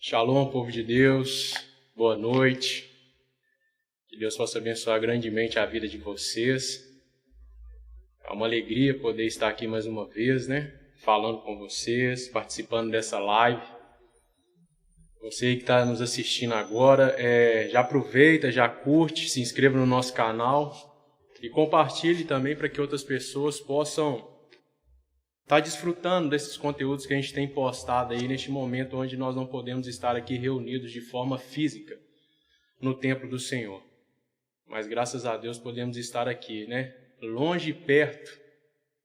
Shalom, povo de Deus, boa noite. Que Deus possa abençoar grandemente a vida de vocês. É uma alegria poder estar aqui mais uma vez, falando com vocês, participando dessa live. Você que está nos assistindo agora, já aproveita, já curte, se inscreva no nosso canal e compartilhe também para que outras pessoas possam estar desfrutando desses conteúdos que a gente tem postado aí neste momento onde nós não podemos estar aqui reunidos de forma física no templo do Senhor. Mas graças a Deus podemos estar aqui, longe e perto,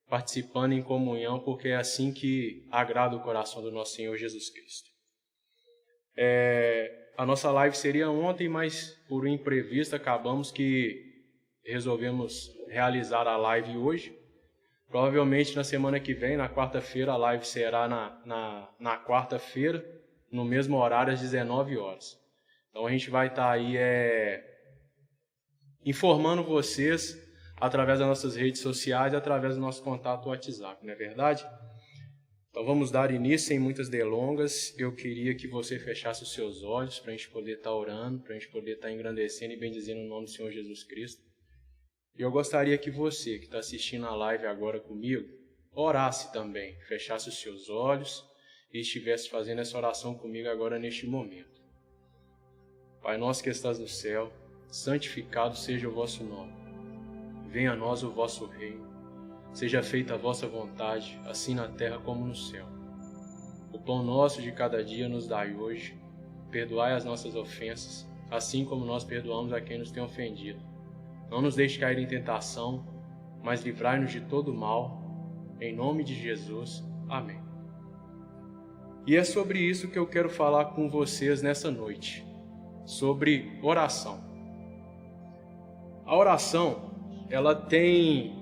participando em comunhão, porque é assim que agrada o coração do nosso Senhor Jesus Cristo. A nossa live seria ontem, mas por um imprevisto acabamos que resolvemos realizar a live hoje. Provavelmente na semana que vem, na quarta-feira, a live será na quarta-feira, no mesmo horário, às 19 horas. Então a gente vai estar aí informando vocês através das nossas redes sociais e através do nosso contato WhatsApp, não é verdade? Então vamos dar início sem muitas delongas. Eu queria que você fechasse os seus olhos para a gente poder estar orando, para a gente poder estar engrandecendo e bendizendo o nome do Senhor Jesus Cristo. E eu gostaria que você que está assistindo a live agora comigo, orasse também, fechasse os seus olhos e estivesse fazendo essa oração comigo agora neste momento. Pai nosso que estás no céu, santificado seja o vosso nome. Venha a nós o vosso reino. Seja feita a vossa vontade, assim na terra como no céu. O pão nosso de cada dia nos dai hoje. Perdoai as nossas ofensas, assim como nós perdoamos a quem nos tem ofendido. Não nos deixe cair em tentação, mas livrai-nos de todo mal. Em nome de Jesus. Amém. E é sobre isso que eu quero falar com vocês nessa noite. Sobre oração. A oração, ela tem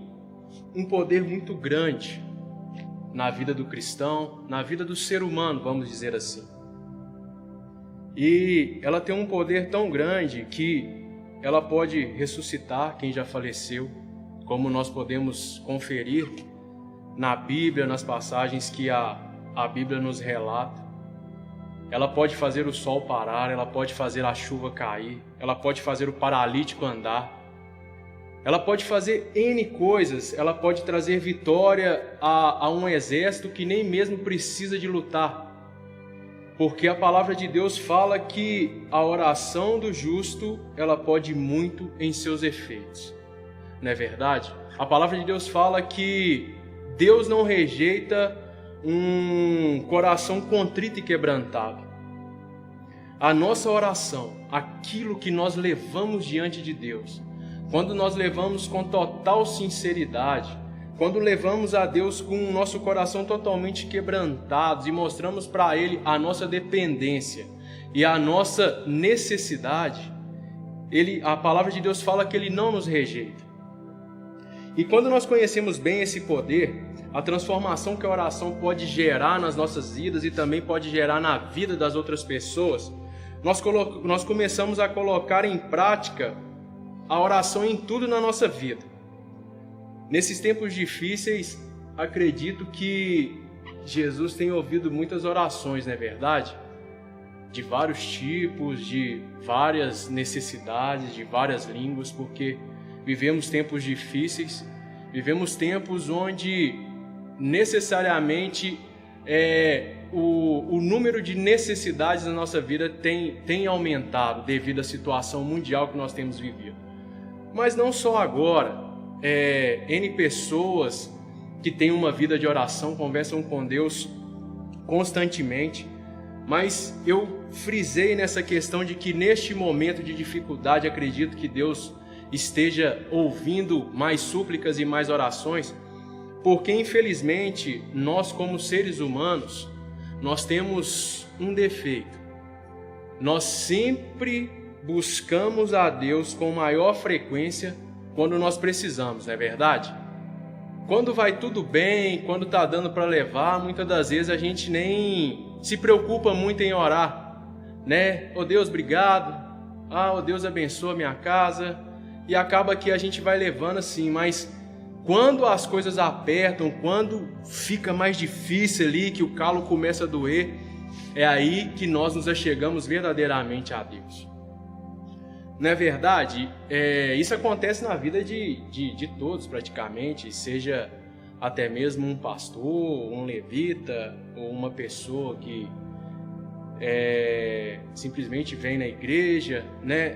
um poder muito grande na vida do cristão, na vida do ser humano, vamos dizer assim. E ela tem um poder tão grande que ela pode ressuscitar quem já faleceu, como nós podemos conferir na Bíblia, nas passagens que a Bíblia nos relata. Ela pode fazer o sol parar, ela pode fazer a chuva cair, ela pode fazer o paralítico andar. Ela pode fazer N coisas, ela pode trazer vitória a um exército que nem mesmo precisa de lutar. Porque a palavra de Deus fala que a oração do justo, ela pode muito em seus efeitos. Não é verdade? A palavra de Deus fala que Deus não rejeita um coração contrito e quebrantado. A nossa oração, aquilo que nós levamos diante de Deus, quando nós levamos com total sinceridade, quando levamos a Deus com o nosso coração totalmente quebrantado e mostramos para Ele a nossa dependência e a nossa necessidade, a palavra de Deus fala que Ele não nos rejeita. E quando nós conhecemos bem esse poder, a transformação que a oração pode gerar nas nossas vidas e também pode gerar na vida das outras pessoas, nós começamos a colocar em prática a oração em tudo na nossa vida. Nesses tempos difíceis, acredito que Jesus tem ouvido muitas orações, não é verdade? De vários tipos, de várias necessidades, de várias línguas, porque vivemos tempos difíceis, vivemos tempos onde necessariamente o número de necessidades na nossa vida tem aumentado devido à situação mundial que nós temos vivido. Mas não só agora. N pessoas que têm uma vida de oração, conversam com Deus constantemente, mas eu frisei nessa questão de que neste momento de dificuldade, acredito que Deus esteja ouvindo mais súplicas e mais orações, porque infelizmente nós como seres humanos, nós temos um defeito. Nós sempre buscamos a Deus com maior frequência quando nós precisamos, não é verdade? Quando vai tudo bem, quando está dando para levar, muitas das vezes a gente nem se preocupa muito em orar, Oh Deus, obrigado. Oh Deus, abençoa a minha casa. E acaba que a gente vai levando assim, mas quando as coisas apertam, quando fica mais difícil ali, que o calo começa a doer, é aí que nós nos achegamos verdadeiramente a Deus. Não é verdade? Isso acontece na vida de todos praticamente, seja até mesmo um pastor, um levita, ou uma pessoa que simplesmente vem na igreja, né?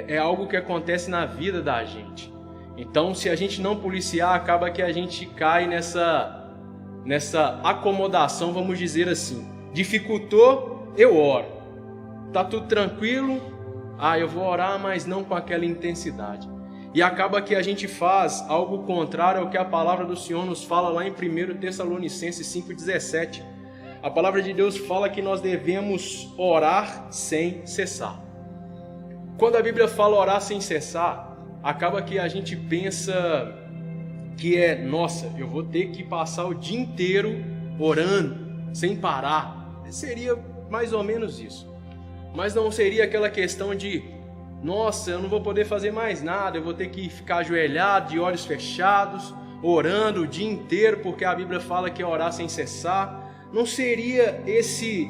É algo que acontece na vida da gente. Então, se a gente não policiar, acaba que a gente cai nessa acomodação, vamos dizer assim. Dificultou, eu oro. Tá tudo tranquilo, eu vou orar, mas não com aquela intensidade. E acaba que a gente faz algo contrário ao que a palavra do Senhor nos fala lá em 1 Tessalonicenses 5,17. A palavra de Deus fala que nós devemos orar sem cessar. Quando a Bíblia fala orar sem cessar, acaba que a gente pensa que nossa, eu vou ter que passar o dia inteiro orando, sem parar. Seria mais ou menos isso. Mas não seria aquela questão de, nossa, eu não vou poder fazer mais nada, eu vou ter que ficar ajoelhado, de olhos fechados, orando o dia inteiro, porque a Bíblia fala que é orar sem cessar. Não seria esse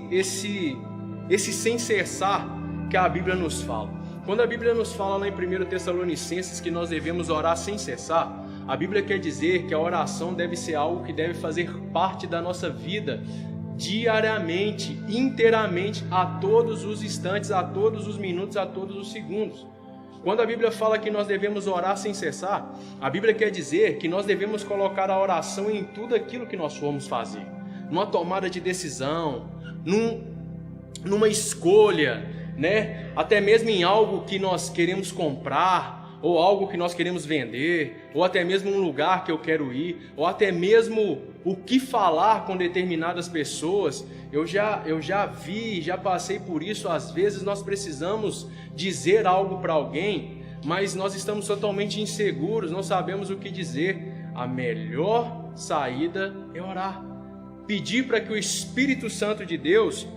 sem cessar que a Bíblia nos fala. Quando a Bíblia nos fala lá em 1 Tessalonicenses que nós devemos orar sem cessar, a Bíblia quer dizer que a oração deve ser algo que deve fazer parte da nossa vida diariamente, inteiramente, a todos os instantes, a todos os minutos, a todos os segundos. Quando a Bíblia fala que nós devemos orar sem cessar, a Bíblia quer dizer que nós devemos colocar a oração em tudo aquilo que nós formos fazer. Numa tomada de decisão, numa escolha, né? Até mesmo em algo que nós queremos comprar, ou algo que nós queremos vender, ou até mesmo um lugar que eu quero ir, ou até mesmo o que falar com determinadas pessoas. Eu já vi, já passei por isso. Às vezes nós precisamos dizer algo para alguém, mas nós estamos totalmente inseguros, não sabemos o que dizer. A melhor saída é orar. Pedir para que o Espírito Santo de Deus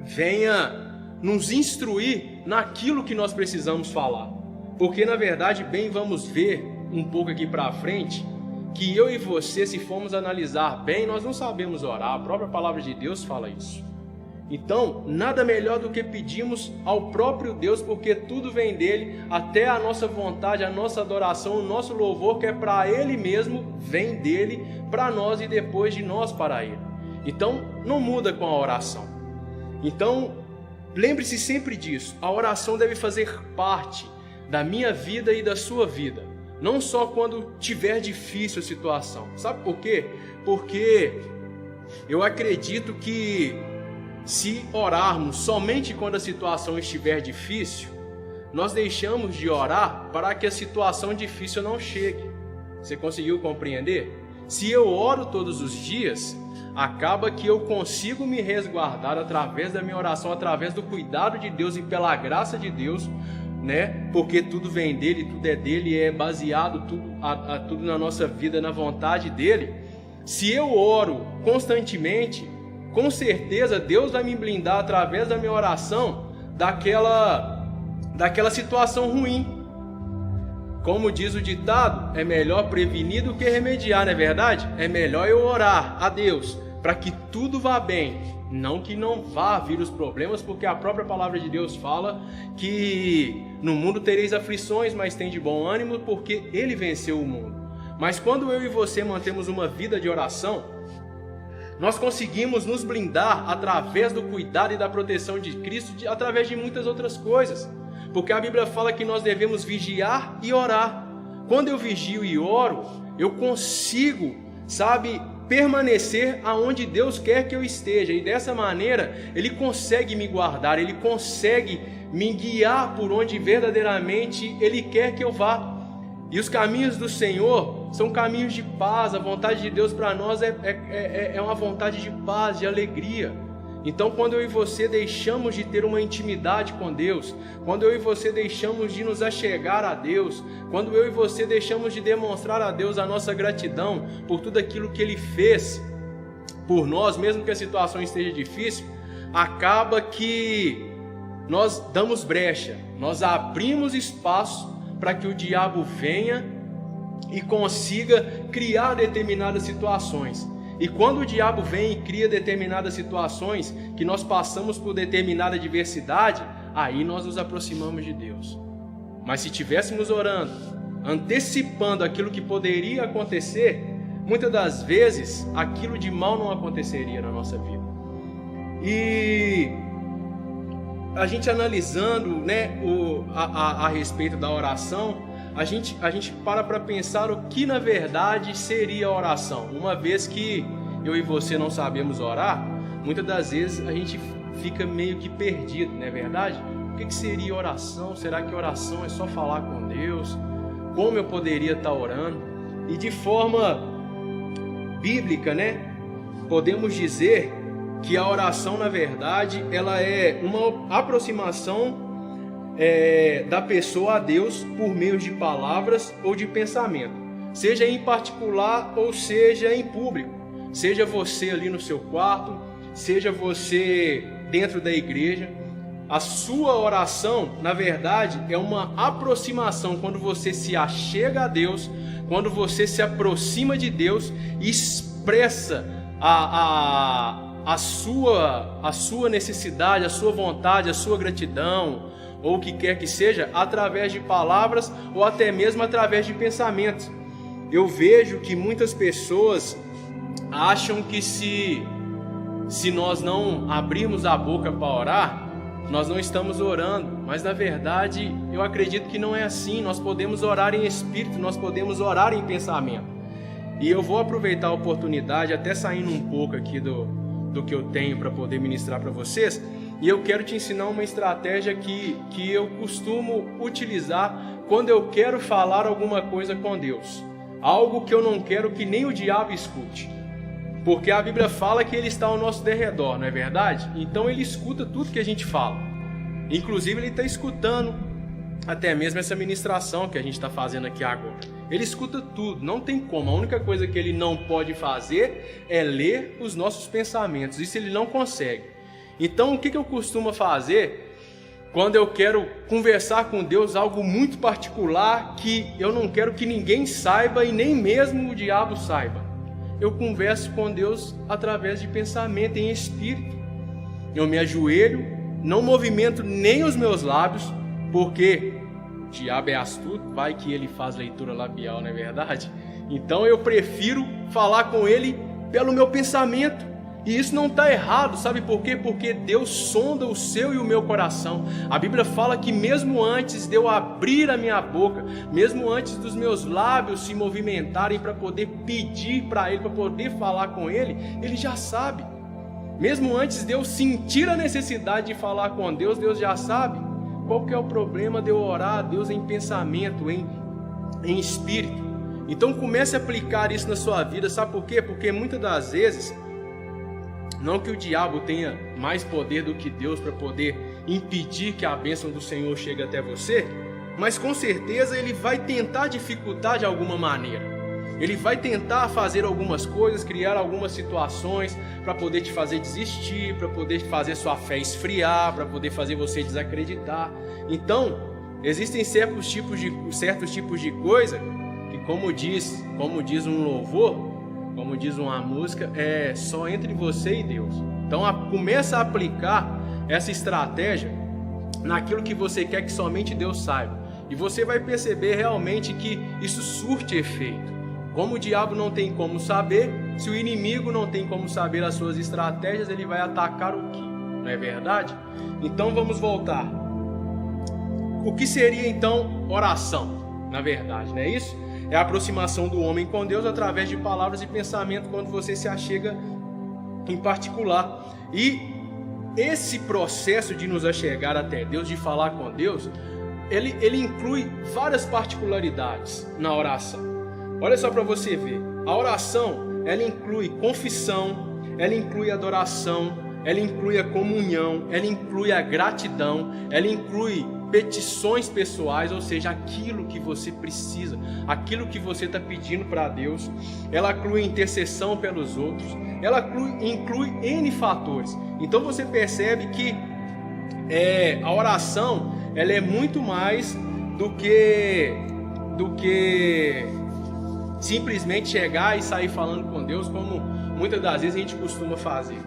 venha nos instruir naquilo que nós precisamos falar. Porque, na verdade, bem, vamos ver um pouco aqui para frente, que eu e você, se formos analisar bem, nós não sabemos orar. A própria palavra de Deus fala isso. Então, nada melhor do que pedirmos ao próprio Deus, porque tudo vem dele, até a nossa vontade, a nossa adoração, o nosso louvor, que é para ele mesmo, vem dele para nós e depois de nós para ele. Então, não muda com a oração. Então, lembre-se sempre disso. A oração deve fazer parte da minha vida e da sua vida, não só quando tiver difícil a situação. Sabe por quê? Porque eu acredito que se orarmos somente quando a situação estiver difícil, nós deixamos de orar para que a situação difícil não chegue. Você conseguiu compreender? Se eu oro todos os dias, acaba que eu consigo me resguardar através da minha oração, através do cuidado de Deus e pela graça de Deus, né? Porque tudo vem dele, tudo é dele, é baseado tudo na nossa vida, na vontade dele. Se eu oro constantemente, com certeza Deus vai me blindar através da minha oração daquela situação ruim. Como diz o ditado, é melhor prevenir do que remediar, não é verdade? É melhor eu orar a Deus para que tudo vá bem, não que não vá vir os problemas, porque a própria palavra de Deus fala que no mundo tereis aflições, mas tem de bom ânimo, porque ele venceu o mundo. Mas quando eu e você mantemos uma vida de oração, nós conseguimos nos blindar através do cuidado e da proteção de Cristo, através de muitas outras coisas. Porque a Bíblia fala que nós devemos vigiar e orar. Quando eu vigio e oro, eu consigo, permanecer aonde Deus quer que eu esteja. E dessa maneira, Ele consegue me guardar, Ele consegue me guiar por onde verdadeiramente Ele quer que eu vá. E os caminhos do Senhor são caminhos de paz. A vontade de Deus para nós é uma vontade de paz, de alegria. Então, quando eu e você deixamos de ter uma intimidade com Deus, quando eu e você deixamos de nos achegar a Deus, quando eu e você deixamos de demonstrar a Deus a nossa gratidão por tudo aquilo que Ele fez por nós, mesmo que a situação esteja difícil, acaba que nós damos brecha, nós abrimos espaço para que o diabo venha e consiga criar determinadas situações. E quando o diabo vem e cria determinadas situações, que nós passamos por determinada adversidade, aí nós nos aproximamos de Deus. Mas se estivéssemos orando, antecipando aquilo que poderia acontecer, muitas das vezes aquilo de mal não aconteceria na nossa vida. E a gente analisando, né, a respeito da oração, a gente para pensar o que na verdade seria a oração. Uma vez que eu e você não sabemos orar, muitas das vezes a gente fica meio que perdido, não é verdade? O que seria oração? Será que oração é só falar com Deus? Como eu poderia estar orando? E de forma bíblica, né, podemos dizer que a oração, na verdade, ela é uma aproximação da pessoa a Deus por meio de palavras ou de pensamento, seja em particular ou seja em público, seja você ali no seu quarto, seja você dentro da igreja. A sua oração, na verdade, é uma aproximação quando você se achega a Deus, quando você se aproxima de Deus e expressa a sua necessidade, a sua vontade, a sua gratidão, ou o que quer que seja, através de palavras ou até mesmo através de pensamentos. Eu vejo que muitas pessoas acham que se nós não abrirmos a boca para orar, nós não estamos orando, mas na verdade eu acredito que não é assim. Nós podemos orar em espírito, nós podemos orar em pensamento. E eu vou aproveitar a oportunidade, até saindo um pouco aqui do que eu tenho para poder ministrar para vocês, e eu quero te ensinar uma estratégia que eu costumo utilizar quando eu quero falar alguma coisa com Deus, algo que eu não quero que nem o diabo escute, porque a Bíblia fala que ele está ao nosso derredor, não é verdade? Então ele escuta tudo que a gente fala, inclusive ele está escutando até mesmo essa ministração que a gente está fazendo aqui agora. Ele escuta tudo, não tem como. A única coisa que ele não pode fazer é ler os nossos pensamentos. Isso ele não consegue. Então, o que eu costumo fazer quando eu quero conversar com Deus algo muito particular que eu não quero que ninguém saiba e nem mesmo o diabo saiba? Eu converso com Deus através de pensamento, em espírito. Eu me ajoelho, não movimento nem os meus lábios, porque o diabo é astuto, vai que ele faz leitura labial, não é verdade? Então eu prefiro falar com ele pelo meu pensamento. E isso não está errado, sabe por quê? Porque Deus sonda o seu e o meu coração. A Bíblia fala que mesmo antes de eu abrir a minha boca, mesmo antes dos meus lábios se movimentarem para poder pedir para Ele, para poder falar com Ele, Ele já sabe. Mesmo antes de eu sentir a necessidade de falar com Deus, Deus já sabe. Qual que é o problema de eu orar a Deus em pensamento, em espírito? Então comece a aplicar isso na sua vida, sabe por quê? Porque muitas das vezes, não que o diabo tenha mais poder do que Deus para poder impedir que a bênção do Senhor chegue até você, mas com certeza ele vai tentar dificultar de alguma maneira. Ele vai tentar fazer algumas coisas, criar algumas situações para poder te fazer desistir, para poder fazer sua fé esfriar, para poder fazer você desacreditar. Então, existem certos tipos de coisa que, como diz um louvor, como diz uma música, é só entre você e Deus. Então, começa a aplicar essa estratégia naquilo que você quer que somente Deus saiba. E você vai perceber realmente que isso surte efeito. Como o diabo não tem como saber, se o inimigo não tem como saber as suas estratégias, ele vai atacar o quê? Não é verdade? Então vamos voltar. O que seria então oração? Na verdade, não é isso? É a aproximação do homem com Deus através de palavras e pensamento quando você se achega em particular. E esse processo de nos achegar até Deus, de falar com Deus, ele inclui várias particularidades na oração. Olha só para você ver, a oração, ela inclui confissão, ela inclui adoração, ela inclui a comunhão, ela inclui a gratidão, ela inclui petições pessoais, ou seja, aquilo que você precisa, aquilo que você está pedindo para Deus. Ela inclui intercessão pelos outros, ela inclui N fatores. Então você percebe que a oração, ela é muito mais do que simplesmente chegar e sair falando com Deus, como muitas das vezes a gente costuma fazer.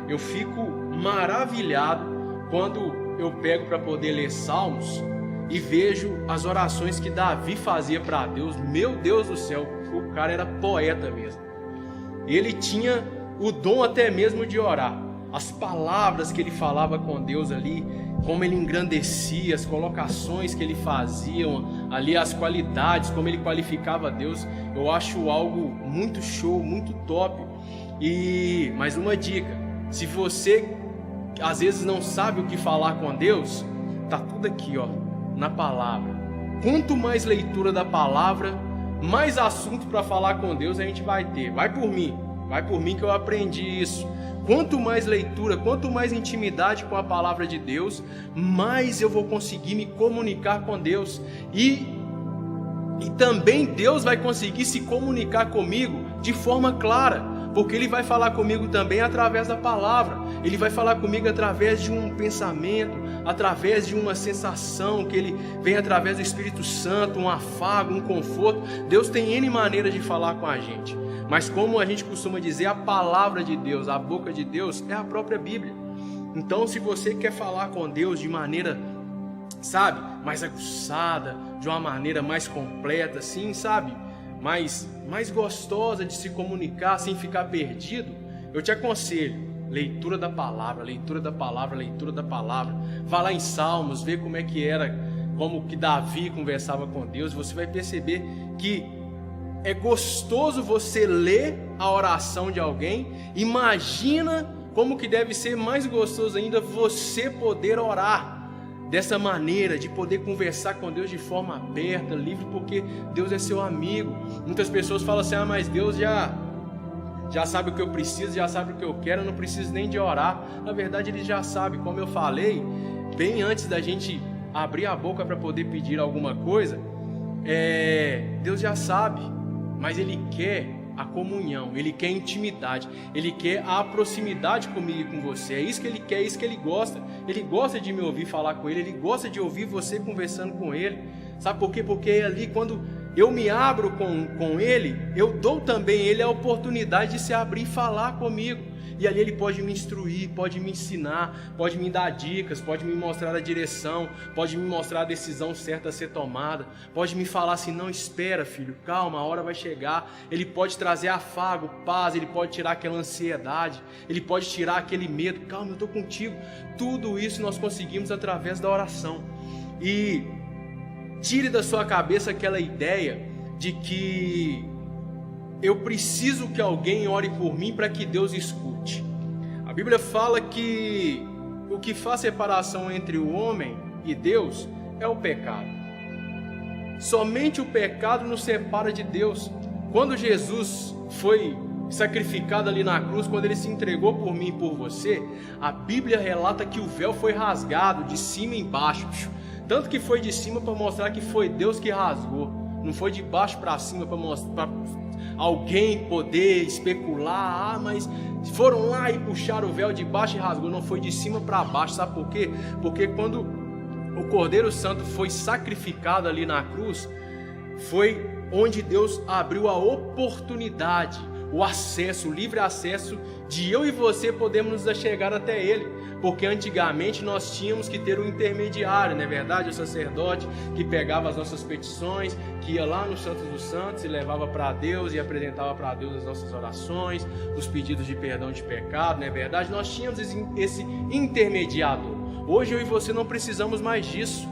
Eu fico maravilhado quando eu pego para poder ler Salmos e vejo as orações que Davi fazia para Deus. Meu Deus do céu, o cara era poeta mesmo. Ele tinha o dom até mesmo de orar. As palavras que ele falava com Deus ali, como ele engrandecia, as colocações que ele fazia ali, as qualidades, como ele qualificava Deus, eu acho algo muito show, muito top. E mais uma dica, se você às vezes não sabe o que falar com Deus, tá tudo aqui, ó, na palavra. Quanto mais leitura da palavra, mais assunto para falar com Deus a gente vai ter. Vai por mim que eu aprendi isso. Quanto mais leitura, quanto mais intimidade com a palavra de Deus, mais eu vou conseguir me comunicar com Deus. E também Deus vai conseguir se comunicar comigo de forma clara, porque Ele vai falar comigo também através da palavra. Ele vai falar comigo através de um pensamento, através de uma sensação que Ele vem através do Espírito Santo, um afago, um conforto. Deus tem N maneiras de falar com a gente. Mas como a gente costuma dizer, a palavra de Deus, a boca de Deus é a própria Bíblia. Então, se você quer falar com Deus de maneira, sabe, mais aguçada, de uma maneira mais completa, assim, sabe, mais gostosa de se comunicar, sem ficar perdido, eu te aconselho, leitura da palavra, leitura da palavra, leitura da palavra. Vá lá em Salmos, vê como é que era, como que Davi conversava com Deus. Você vai perceber que é gostoso você ler a oração de alguém. Imagina como que deve ser mais gostoso ainda você poder orar dessa maneira, de poder conversar com Deus de forma aberta, livre, porque Deus é seu amigo. Muitas pessoas falam assim, mas Deus já sabe o que eu preciso, já sabe o que eu quero, eu não preciso nem de orar. Na verdade Ele já sabe, como eu falei, bem antes da gente abrir a boca para poder pedir alguma coisa, Deus já sabe. Mas Ele quer a comunhão, Ele quer a intimidade, Ele quer a proximidade comigo e com você. É isso que Ele quer, é isso que Ele gosta. Ele gosta de me ouvir falar com Ele, Ele gosta de ouvir você conversando com Ele. Sabe por quê? Porque ali, quando eu me abro com Ele, eu dou também Ele a oportunidade de se abrir e falar comigo. E ali Ele pode me instruir, pode me ensinar, pode me dar dicas, pode me mostrar a direção, pode me mostrar a decisão certa a ser tomada, pode me falar assim, não, espera filho, calma, a hora vai chegar. Ele pode trazer afago, paz, Ele pode tirar aquela ansiedade, Ele pode tirar aquele medo, calma, eu estou contigo. Tudo isso nós conseguimos através da oração. E tire da sua cabeça aquela ideia de que eu preciso que alguém ore por mim para que Deus escute. A Bíblia fala que o que faz separação entre o homem e Deus é o pecado. Somente o pecado nos separa de Deus. Quando Jesus foi sacrificado ali na cruz, quando Ele se entregou por mim e por você, a Bíblia relata que o véu foi rasgado de cima e embaixo. Tanto que foi de cima para mostrar que foi Deus que rasgou. Não foi de baixo para cima para mostrar alguém poder especular, mas foram lá e puxaram o véu de baixo e rasgou. Não, foi de cima para baixo. Sabe por quê? Porque quando o Cordeiro Santo foi sacrificado ali na cruz, foi onde Deus abriu a oportunidade, o acesso, o livre acesso de eu e você podermos nos chegar até Ele. Porque antigamente nós tínhamos que ter um intermediário, não é verdade? O sacerdote que pegava as nossas petições, que ia lá no Santos dos Santos e levava para Deus e apresentava para Deus as nossas orações, os pedidos de perdão de pecado, não é verdade? Nós tínhamos esse intermediador. Hoje eu e você não precisamos mais disso.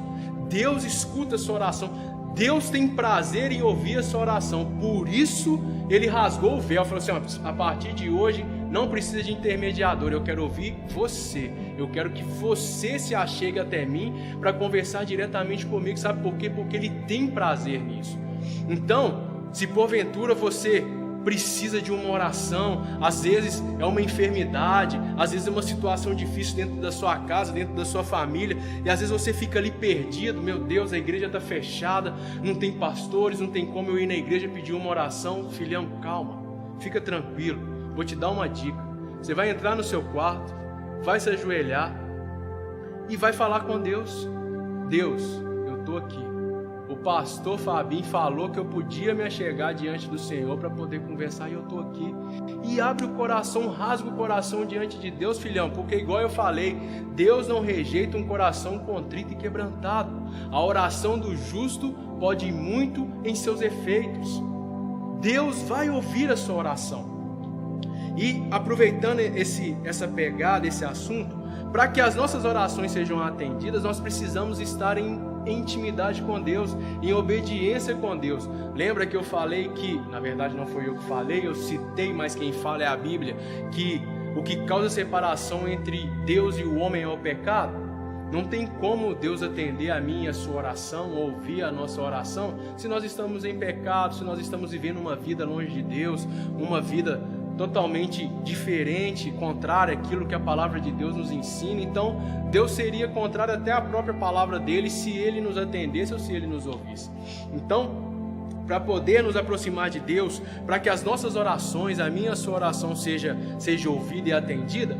Deus escuta a sua oração. Deus tem prazer em ouvir a sua oração. Por isso Ele rasgou o véu, falou assim, a partir de hoje não precisa de intermediador, eu quero ouvir você. Eu quero que você se achegue até mim para conversar diretamente comigo. Sabe por quê? Porque Ele tem prazer nisso. Então, se porventura você precisa de uma oração, às vezes é uma enfermidade, às vezes é uma situação difícil dentro da sua casa, dentro da sua família, e às vezes você fica ali perdido, meu Deus, a igreja está fechada, não tem pastores, não tem como eu ir na igreja pedir uma oração. Filhão, calma, fica tranquilo, vou te dar uma dica. Você vai entrar no seu quarto, vai se ajoelhar e vai falar com Deus. Deus, eu estou aqui, o pastor Fabinho falou que eu podia me achegar diante do Senhor para poder conversar, e eu estou aqui. E abre o coração, rasga o coração diante de Deus, filhão, porque igual eu falei, Deus não rejeita um coração contrito e quebrantado. A oração do justo pode ir muito em seus efeitos. Deus vai ouvir a sua oração. E aproveitando essa pegada, esse assunto, para que as nossas orações sejam atendidas, nós precisamos estar em intimidade com Deus, em obediência com Deus. Lembra que eu falei que, na verdade não foi eu que falei, eu citei, mas quem fala é a Bíblia, que o que causa separação entre Deus e o homem é o pecado? Não tem como Deus atender a minha e a sua oração, ouvir a nossa oração, se nós estamos em pecado, se nós estamos vivendo uma vida longe de Deus, uma vida totalmente diferente, contrária àquilo que a palavra de Deus nos ensina. Então, Deus seria contrário até à própria palavra dele se ele nos atendesse ou se ele nos ouvisse. Então, para poder nos aproximar de Deus, para que as nossas orações, a minha e a sua oração seja ouvida e atendida,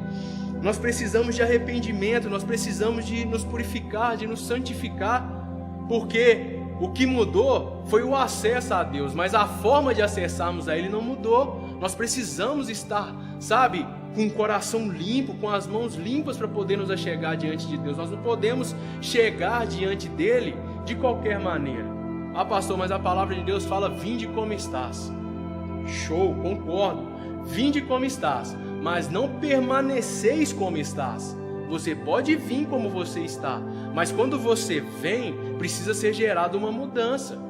nós precisamos de arrependimento, nós precisamos de nos purificar, de nos santificar, porque o que mudou foi o acesso a Deus, mas a forma de acessarmos a Ele não mudou. Nós precisamos estar, com o coração limpo, com as mãos limpas para poder nos achegar diante de Deus. Nós não podemos chegar diante dEle de qualquer maneira. Ah, pastor, mas a palavra de Deus fala, vinde como estás. Show, concordo. Vinde como estás, mas não permaneceis como estás. Você pode vir como você está, mas quando você vem, precisa ser gerada uma mudança.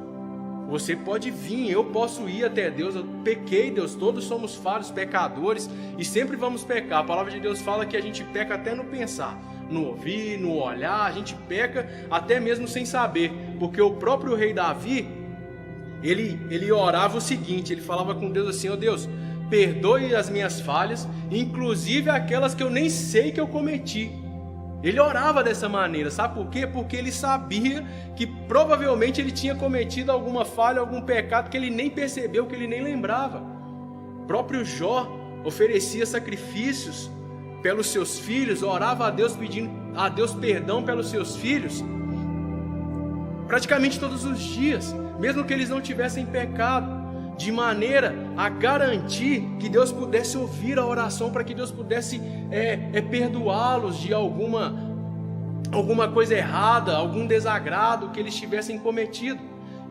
Você pode vir, eu posso ir até Deus, eu pequei, Deus, todos somos falhos, pecadores, e sempre vamos pecar. A palavra de Deus fala que a gente peca até no pensar, no ouvir, no olhar, a gente peca até mesmo sem saber, porque o próprio rei Davi, ele orava o seguinte, ele falava com Deus assim, ó Deus, perdoe as minhas falhas, inclusive aquelas que eu nem sei que eu cometi. Ele orava dessa maneira, sabe por quê? Porque ele sabia que provavelmente ele tinha cometido alguma falha, algum pecado que ele nem percebeu, que ele nem lembrava. O próprio Jó oferecia sacrifícios pelos seus filhos, orava a Deus pedindo a Deus perdão pelos seus filhos, praticamente todos os dias, mesmo que eles não tivessem pecado, de maneira a garantir que Deus pudesse ouvir a oração, para que Deus pudesse perdoá-los de alguma coisa errada, algum desagrado que eles tivessem cometido.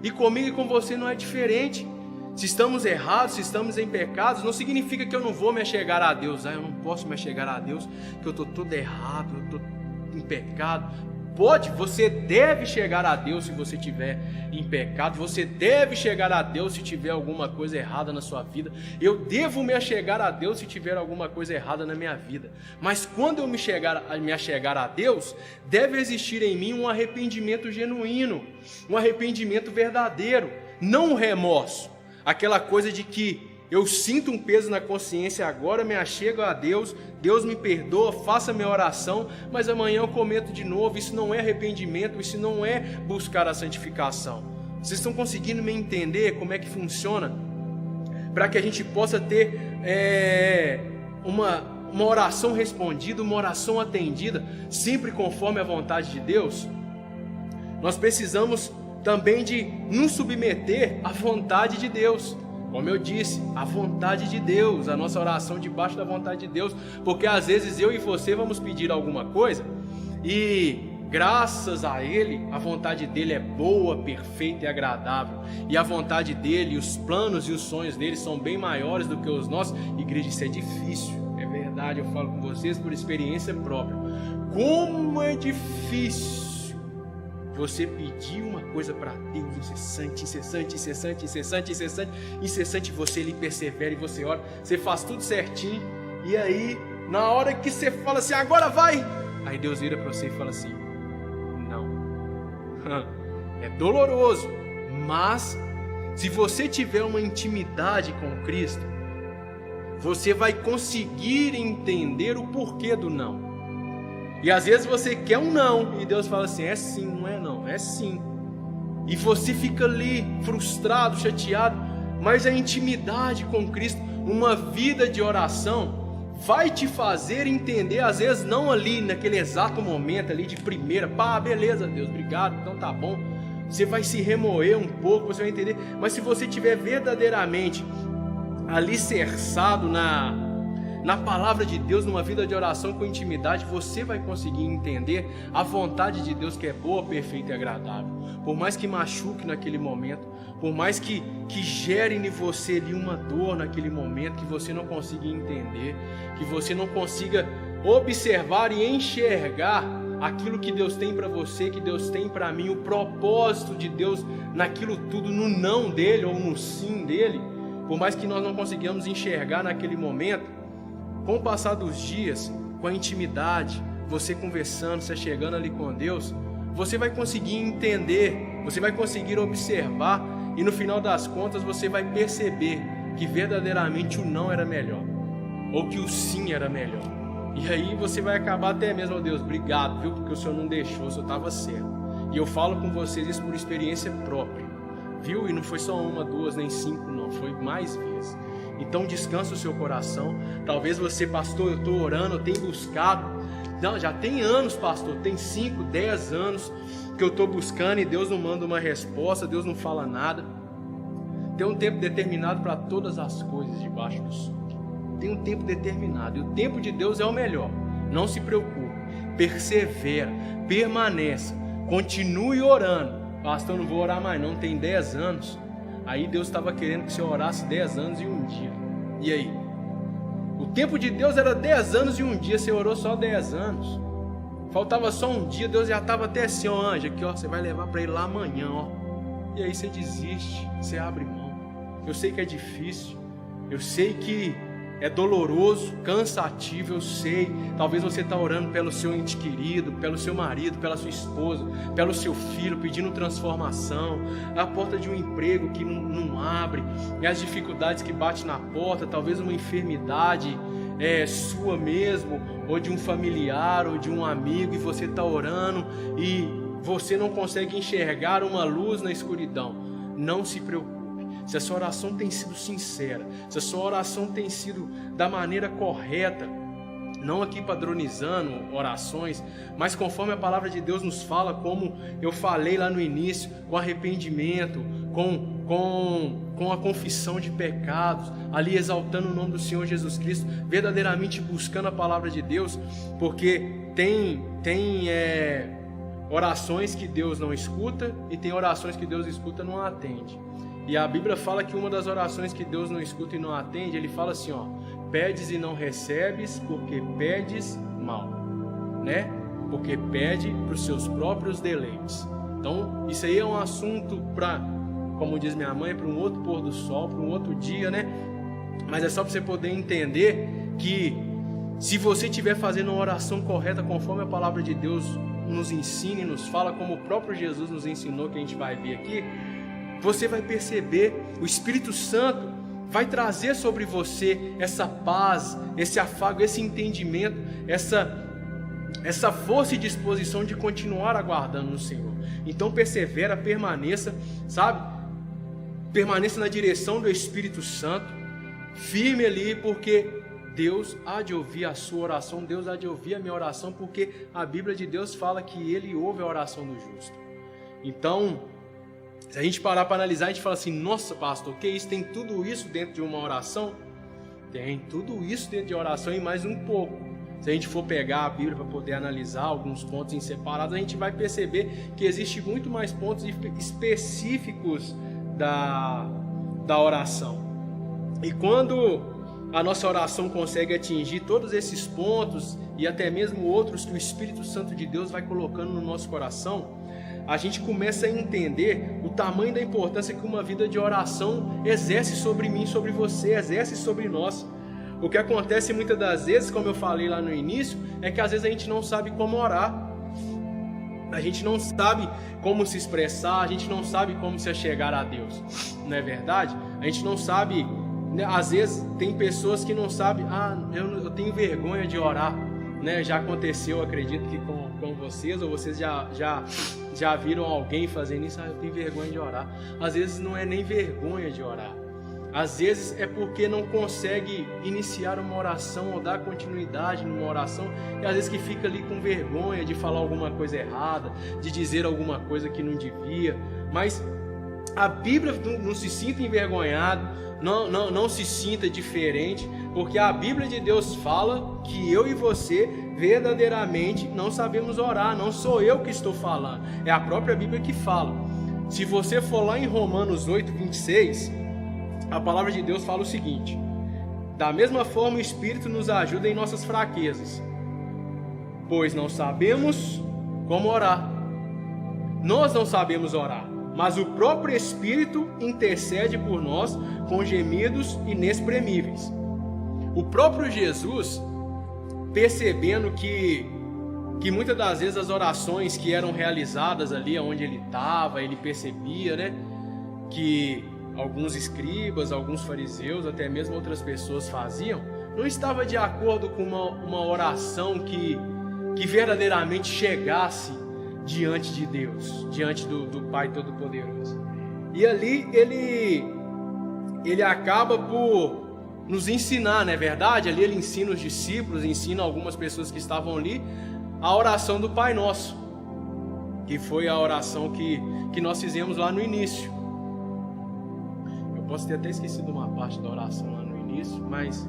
E comigo e com você não é diferente. Se estamos errados, se estamos em pecados, não significa que eu não vou me achegar a Deus. Eu não posso me achegar a Deus, que eu estou todo errado, eu estou em pecado. Pode, você deve chegar a Deus se você estiver em pecado, você deve chegar a Deus se tiver alguma coisa errada na sua vida, eu devo me achegar a Deus se tiver alguma coisa errada na minha vida, mas quando eu me achegar a Deus, deve existir em mim um arrependimento genuíno, um arrependimento verdadeiro, não um remorso, aquela coisa de que eu sinto um peso na consciência, agora me achego a Deus, Deus me perdoa, faça minha oração, mas amanhã eu cometo de novo. Isso não é arrependimento, isso não é buscar a santificação. Vocês estão conseguindo me entender como é que funciona? Para que a gente possa ter uma oração respondida, uma oração atendida, sempre conforme a vontade de Deus. Nós precisamos também de nos submeter à vontade de Deus. Como eu disse, a vontade de Deus, a nossa oração debaixo da vontade de Deus, porque às vezes eu e você vamos pedir alguma coisa e graças a Ele, a vontade dEle é boa, perfeita e agradável, e a vontade dEle, os planos e os sonhos dEle são bem maiores do que os nossos. Igreja, isso é difícil, é verdade, eu falo com vocês por experiência própria. Como é difícil você pedir uma coisa para Deus, incessante, você lhe persevera e você ora, você faz tudo certinho, e aí, na hora que você fala assim, agora vai, aí Deus vira para você e fala assim, não, é doloroso, mas se você tiver uma intimidade com Cristo, você vai conseguir entender o porquê do não. E às vezes você quer um não, e Deus fala assim, é sim, não é não, é sim. E você fica ali, frustrado, chateado, mas a intimidade com Cristo, uma vida de oração, vai te fazer entender, às vezes não ali, naquele exato momento ali de primeira, beleza Deus, obrigado, então tá bom. você vai se remoer um pouco, você vai entender. Mas se você estiver verdadeiramente alicerçado na palavra de Deus, numa vida de oração com intimidade, você vai conseguir entender a vontade de Deus, que é boa, perfeita e agradável. Por mais que machuque naquele momento, por mais que gere em você ali uma dor naquele momento, que você não consiga entender, que você não consiga observar e enxergar aquilo que Deus tem para você, que Deus tem para mim, o propósito de Deus naquilo tudo, no não dele ou no sim dele, por mais que nós não consigamos enxergar naquele momento, com o passar dos dias, com a intimidade, você conversando, você chegando ali com Deus, você vai conseguir entender, você vai conseguir observar, e no final das contas você vai perceber que verdadeiramente o não era melhor, ou que o sim era melhor. E aí você vai acabar até mesmo, Deus, obrigado, viu, porque o Senhor não deixou, o Senhor estava certo. E eu falo com vocês isso por experiência própria, viu? E não foi só uma, duas, nem cinco, não, foi mais vezes. Então descansa o seu coração. Talvez você, pastor, eu estou orando, eu tenho buscado. Não, já tem anos, pastor, tem 5, 10 anos que eu estou buscando e Deus não manda uma resposta, Deus não fala nada. Tem um tempo determinado para todas as coisas debaixo do sol. Tem um tempo determinado, e o tempo de Deus é o melhor. Não se preocupe, persevera, permaneça, continue orando. Pastor, eu não vou orar mais não, tem 10 anos. Aí Deus estava querendo que você orasse 10 anos e um dia. E aí? O tempo de Deus era 10 anos e um dia, você orou só 10 anos. Faltava só um dia, Deus já estava até assim, ó, anjo, aqui ó, você vai levar para ele lá amanhã, ó. E aí você desiste, você abre mão. Eu sei que é difícil, eu sei que é doloroso, cansativo, eu sei. Talvez você está orando pelo seu ente querido, pelo seu marido, pela sua esposa, pelo seu filho, pedindo transformação, a porta de um emprego que não abre, e as dificuldades que batem na porta, talvez uma enfermidade sua mesmo, ou de um familiar, ou de um amigo, e você está orando e você não consegue enxergar uma luz na escuridão. Não se preocupe. Se a sua oração tem sido sincera, se a sua oração tem sido da maneira correta, não aqui padronizando orações, mas conforme a palavra de Deus nos fala, como eu falei lá no início, com arrependimento, com a confissão de pecados, ali exaltando o nome do Senhor Jesus Cristo, verdadeiramente buscando a palavra de Deus, porque tem orações que Deus não escuta e tem orações que Deus escuta e não atende. E a Bíblia fala que uma das orações que Deus não escuta e não atende, ele fala assim, ó, pedes e não recebes porque pedes mal, né? Porque pede para os seus próprios deleites. Então, isso aí é um assunto para, como diz minha mãe, para um outro pôr do sol, para um outro dia, né? Mas é só para você poder entender que se você estiver fazendo uma oração correta, conforme a palavra de Deus nos ensina e nos fala, como o próprio Jesus nos ensinou, que a gente vai ver aqui, você vai perceber, o Espírito Santo vai trazer sobre você essa paz, esse afago, esse entendimento, essa força e disposição de continuar aguardando no Senhor. Então persevera, permaneça, sabe? Permaneça na direção do Espírito Santo, firme ali, porque Deus há de ouvir a sua oração, Deus há de ouvir a minha oração, porque a Bíblia de Deus fala que Ele ouve a oração do justo. Então, se a gente parar para analisar, a gente fala assim, nossa pastor, que isso? Tem tudo isso dentro de uma oração? Tem tudo isso dentro de oração e mais um pouco. Se a gente for pegar a Bíblia para poder analisar alguns pontos em separados, a gente vai perceber que existe muito mais pontos específicos da oração. E quando a nossa oração consegue atingir todos esses pontos e até mesmo outros que o Espírito Santo de Deus vai colocando no nosso coração, a gente começa a entender o tamanho da importância que uma vida de oração exerce sobre mim, sobre você, exerce sobre nós. O que acontece muitas das vezes, como eu falei lá no início, é que às vezes a gente não sabe como orar, a gente não sabe como se expressar, a gente não sabe como se achegar a Deus, não é verdade? A gente não sabe, às vezes tem pessoas que não sabem, eu tenho vergonha de orar, né? Já aconteceu, acredito que com vocês, ou vocês já viram alguém fazendo isso, eu tenho vergonha de orar. Às vezes não é nem vergonha de orar, às vezes é porque não consegue iniciar uma oração ou dar continuidade numa oração, e às vezes que fica ali com vergonha de falar alguma coisa errada, de dizer alguma coisa que não devia, mas a Bíblia não se sinta envergonhado, não se sinta diferente, porque a Bíblia de Deus fala que eu e você verdadeiramente não sabemos orar. Não sou eu que estou falando, é a própria Bíblia que fala. Se você for lá em Romanos 8:26, a palavra de Deus fala o seguinte: da mesma forma o Espírito nos ajuda em nossas fraquezas, pois não sabemos como orar. Nós não sabemos orar, mas o próprio Espírito intercede por nós com gemidos inexprimíveis. O próprio Jesus, percebendo que muitas das vezes as orações que eram realizadas ali onde ele estava, ele percebia, né, que alguns escribas, alguns fariseus, até mesmo outras pessoas faziam, não estava de acordo com uma oração que verdadeiramente chegasse diante de Deus, diante do Pai Todo-Poderoso. E ali ele acaba por nos ensinar, não é verdade? Ali ele ensina os discípulos, ensina algumas pessoas que estavam ali a oração do Pai Nosso, que foi a oração que nós fizemos lá no início. Eu posso ter até esquecido uma parte da oração lá no início, mas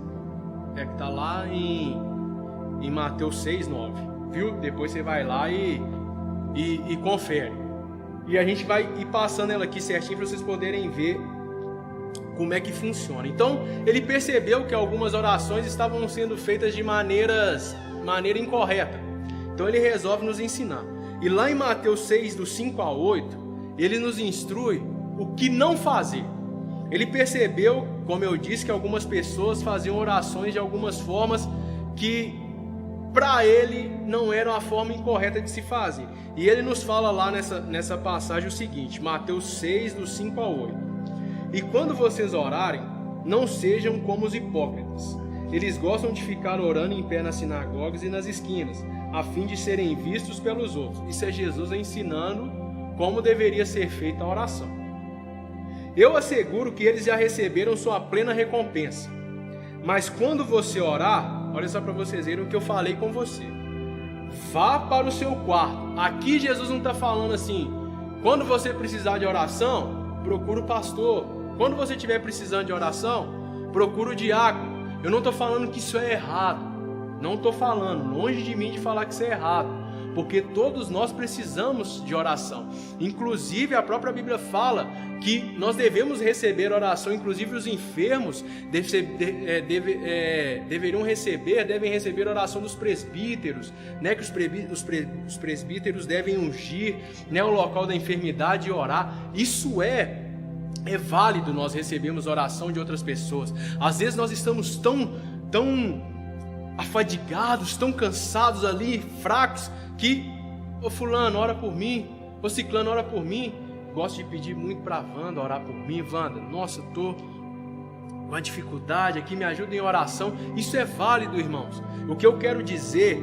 é que está lá em Mateus 6:9, viu? Depois você vai lá e confere. E a gente vai ir passando ela aqui certinho para vocês poderem ver como é que funciona. Então, ele percebeu que algumas orações estavam sendo feitas de maneira incorreta. Então, ele resolve nos ensinar. E lá em Mateus 6, do 5 a 8, ele nos instrui o que não fazer. Ele percebeu, como eu disse, que algumas pessoas faziam orações de algumas formas que para ele não era a forma incorreta de se fazer. E ele nos fala lá nessa passagem o seguinte, Mateus 6, do 5 a 8. E quando vocês orarem, não sejam como os hipócritas. Eles gostam de ficar orando em pé nas sinagogas e nas esquinas, a fim de serem vistos pelos outros. Isso é Jesus ensinando como deveria ser feita a oração. Eu asseguro que eles já receberam sua plena recompensa. Mas quando você orar, olha só para vocês verem o que eu falei com você. Vá para o seu quarto. Aqui Jesus não está falando assim, quando você precisar de oração, procura o pastor. Quando você estiver precisando de oração, procura o diácono. Eu não estou falando que isso é errado. Não estou falando, longe de mim de falar que isso é errado. Porque todos nós precisamos de oração. Inclusive a própria Bíblia fala que nós devemos receber oração. Inclusive os enfermos devem receber oração dos presbíteros, né? Que os presbíteros devem ungir, né, o local da enfermidade e orar. Isso é válido, nós recebemos oração de outras pessoas. Às vezes nós estamos tão afadigados, tão cansados ali, fracos, que ô fulano, ora por mim, ô ciclano, ora por mim. Gosto de pedir muito para a Wanda orar por mim. Wanda, nossa, eu tô com uma dificuldade aqui, me ajuda em oração. Isso é válido, irmãos. O que eu quero dizer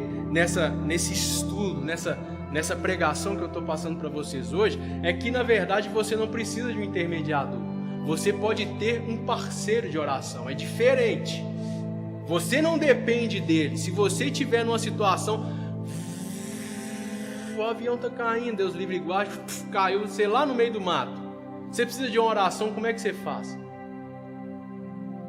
nesse estudo, nessa pregação que eu estou passando para vocês hoje, é que na verdade você não precisa de um intermediador. Você pode ter um parceiro de oração, é diferente. Você não depende dele. Se você estiver numa situação, o avião está caindo, Deus livre e guarde, caiu, sei lá, no meio do mato. Você precisa de uma oração, como é que você faz?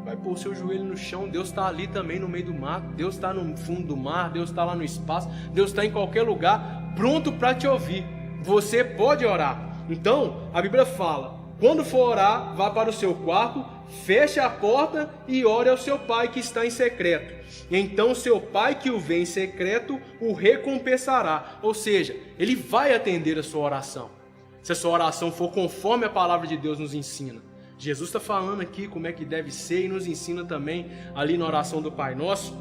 Vai pôr o seu joelho no chão, Deus está ali também no meio do mato, Deus está no fundo do mar, Deus está lá no espaço, Deus está em qualquer lugar, pronto para te ouvir. Você pode orar. Então, a Bíblia fala, quando for orar, vá para o seu quarto, feche a porta e ore ao seu pai que está em secreto. Então seu pai que o vê em secreto o recompensará. Ou seja, ele vai atender a sua oração. Se a sua oração for conforme a palavra de Deus nos ensina. Jesus está falando aqui como é que deve ser e nos ensina também ali na oração do Pai Nosso.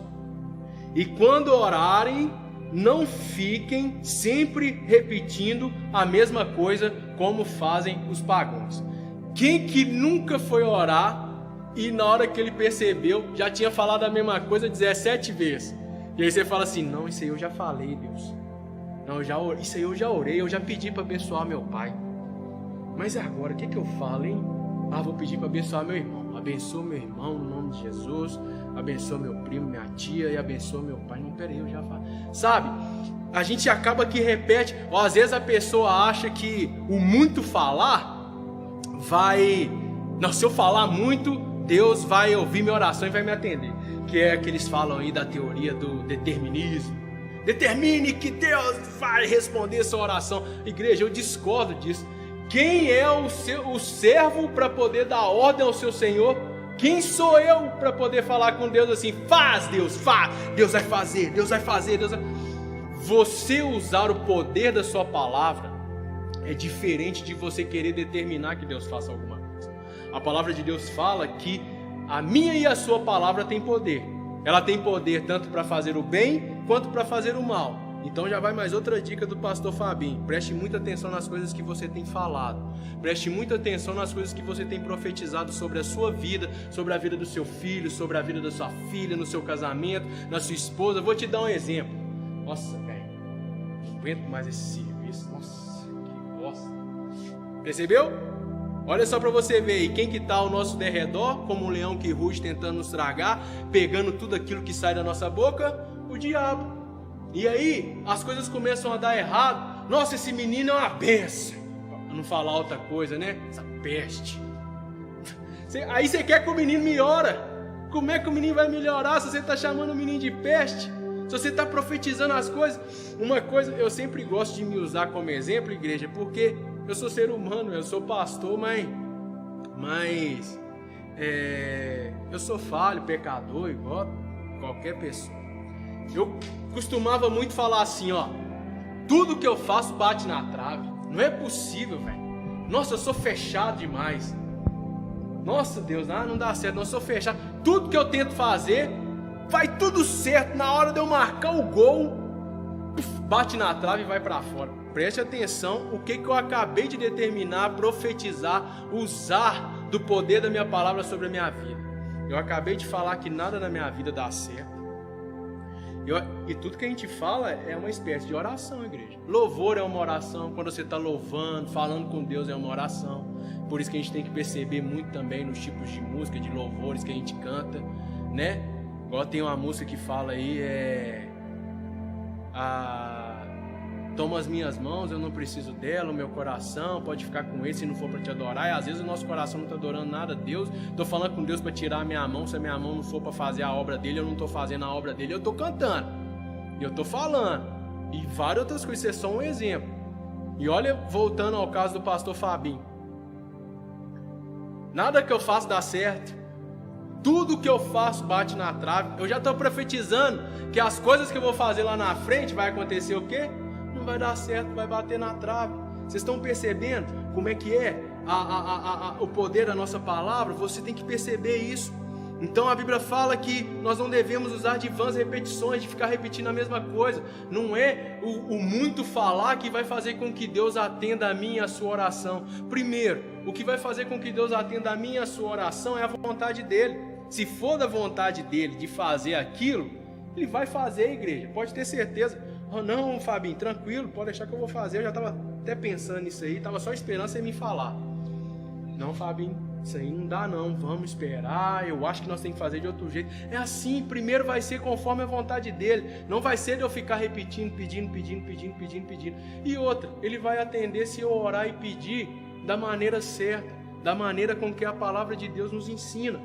E quando orarem, não fiquem sempre repetindo a mesma coisa como fazem os pagãos. Quem que nunca foi orar e na hora que ele percebeu, já tinha falado a mesma coisa 17 vezes? E aí você fala assim, não, isso aí eu já falei, Deus. Não, isso aí eu já orei, eu já pedi para abençoar meu pai. Mas agora, o que eu falo, hein? Vou pedir para abençoar meu irmão. Abençoa meu irmão no nome de Jesus. Abençoa meu primo, minha tia e abençoa meu pai. Não, peraí, eu já falo. Sabe, a gente acaba que repete, ou às vezes a pessoa acha que o muito falar vai... Não, se eu falar muito, Deus vai ouvir minha oração e vai me atender. Que é que eles falam aí da teoria do determinismo. Determine que Deus vai responder sua oração. Igreja, eu discordo disso. Quem é o servo para poder dar ordem ao seu Senhor? Quem sou eu para poder falar com Deus assim? Faz, Deus, faz. Deus vai fazer, Deus vai fazer, Deus vai... Você usar o poder da sua palavra é diferente de você querer determinar que Deus faça alguma coisa. A palavra de Deus fala que a minha e a sua palavra tem poder. Ela tem poder tanto para fazer o bem quanto para fazer o mal. Então já vai mais outra dica do pastor Fabinho. Preste muita atenção nas coisas que você tem falado. Preste muita atenção nas coisas que você tem profetizado sobre a sua vida, sobre a vida do seu filho, sobre a vida da sua filha, no seu casamento, na sua esposa. Vou te dar um exemplo. Nossa, velho, não aguento mais esse serviço. Nossa, que bosta. Percebeu? Olha só para você ver aí, quem que está ao nosso derredor, como um leão que ruge tentando nos tragar, pegando tudo aquilo que sai da nossa boca? O diabo. E aí, as coisas começam a dar errado. Nossa, esse menino é uma benção. Pra não falar outra coisa, né? Essa peste. Aí você quer que o menino melhore. Como é que o menino vai melhorar se você está chamando o menino de peste? Se você está profetizando as coisas. Uma coisa, eu sempre gosto de me usar como exemplo, igreja, porque eu sou ser humano, eu sou pastor, mas eu sou falho, pecador, igual qualquer pessoa. Eu costumava muito falar assim, ó, tudo que eu faço bate na trave. Não é possível, velho. Nossa, eu sou fechado demais. Nossa, Deus, não dá certo, não, eu sou fechado. Tudo que eu tento fazer, vai tudo certo. Na hora de eu marcar o gol, bate na trave e vai para fora. Preste atenção o que eu acabei de determinar, profetizar, usar do poder da minha palavra sobre a minha vida. Eu acabei de falar que nada na minha vida dá certo. E tudo que a gente fala é uma espécie de oração, igreja. Louvor é uma oração. Quando você está louvando, falando com Deus, é uma oração. Por isso que a gente tem que perceber muito também nos tipos de música, de louvores que a gente canta, né? Igual tem uma música que fala aí, toma as minhas mãos, eu não preciso dela, o meu coração pode ficar com ele se não for para te adorar. E às vezes o nosso coração não está adorando nada a Deus. Estou falando com Deus para tirar a minha mão. Se a minha mão não for para fazer a obra dele, eu não estou fazendo a obra dele, eu estou cantando, eu estou falando. E várias outras coisas, isso é só um exemplo. E olha, voltando ao caso do pastor Fabinho, nada que eu faço dá certo. Tudo que eu faço bate na trave. Eu já estou profetizando que as coisas que eu vou fazer lá na frente vai acontecer o quê? Não vai dar certo, vai bater na trave. Vocês estão percebendo como é que é o poder da nossa palavra? Você tem que perceber isso. Então a Bíblia fala que nós não devemos usar de vãs repetições, de ficar repetindo a mesma coisa. Não é o muito falar que vai fazer com que Deus atenda a mim e a sua oração. Primeiro, o que vai fazer com que Deus atenda a mim e a sua oração é a vontade dEle. Se for da vontade dEle de fazer aquilo, Ele vai fazer, igreja, pode ter certeza. Oh, não, Fabinho, tranquilo, pode deixar que eu vou fazer. Eu já estava até pensando nisso aí, estava só esperando você me falar. Não, Fabinho, isso aí não dá não, vamos esperar, eu acho que nós temos que fazer de outro jeito. É assim, primeiro vai ser conforme a vontade dele. Não vai ser de eu ficar repetindo, pedindo. E outra, ele vai atender se eu orar e pedir da maneira certa, da maneira com que a palavra de Deus nos ensina.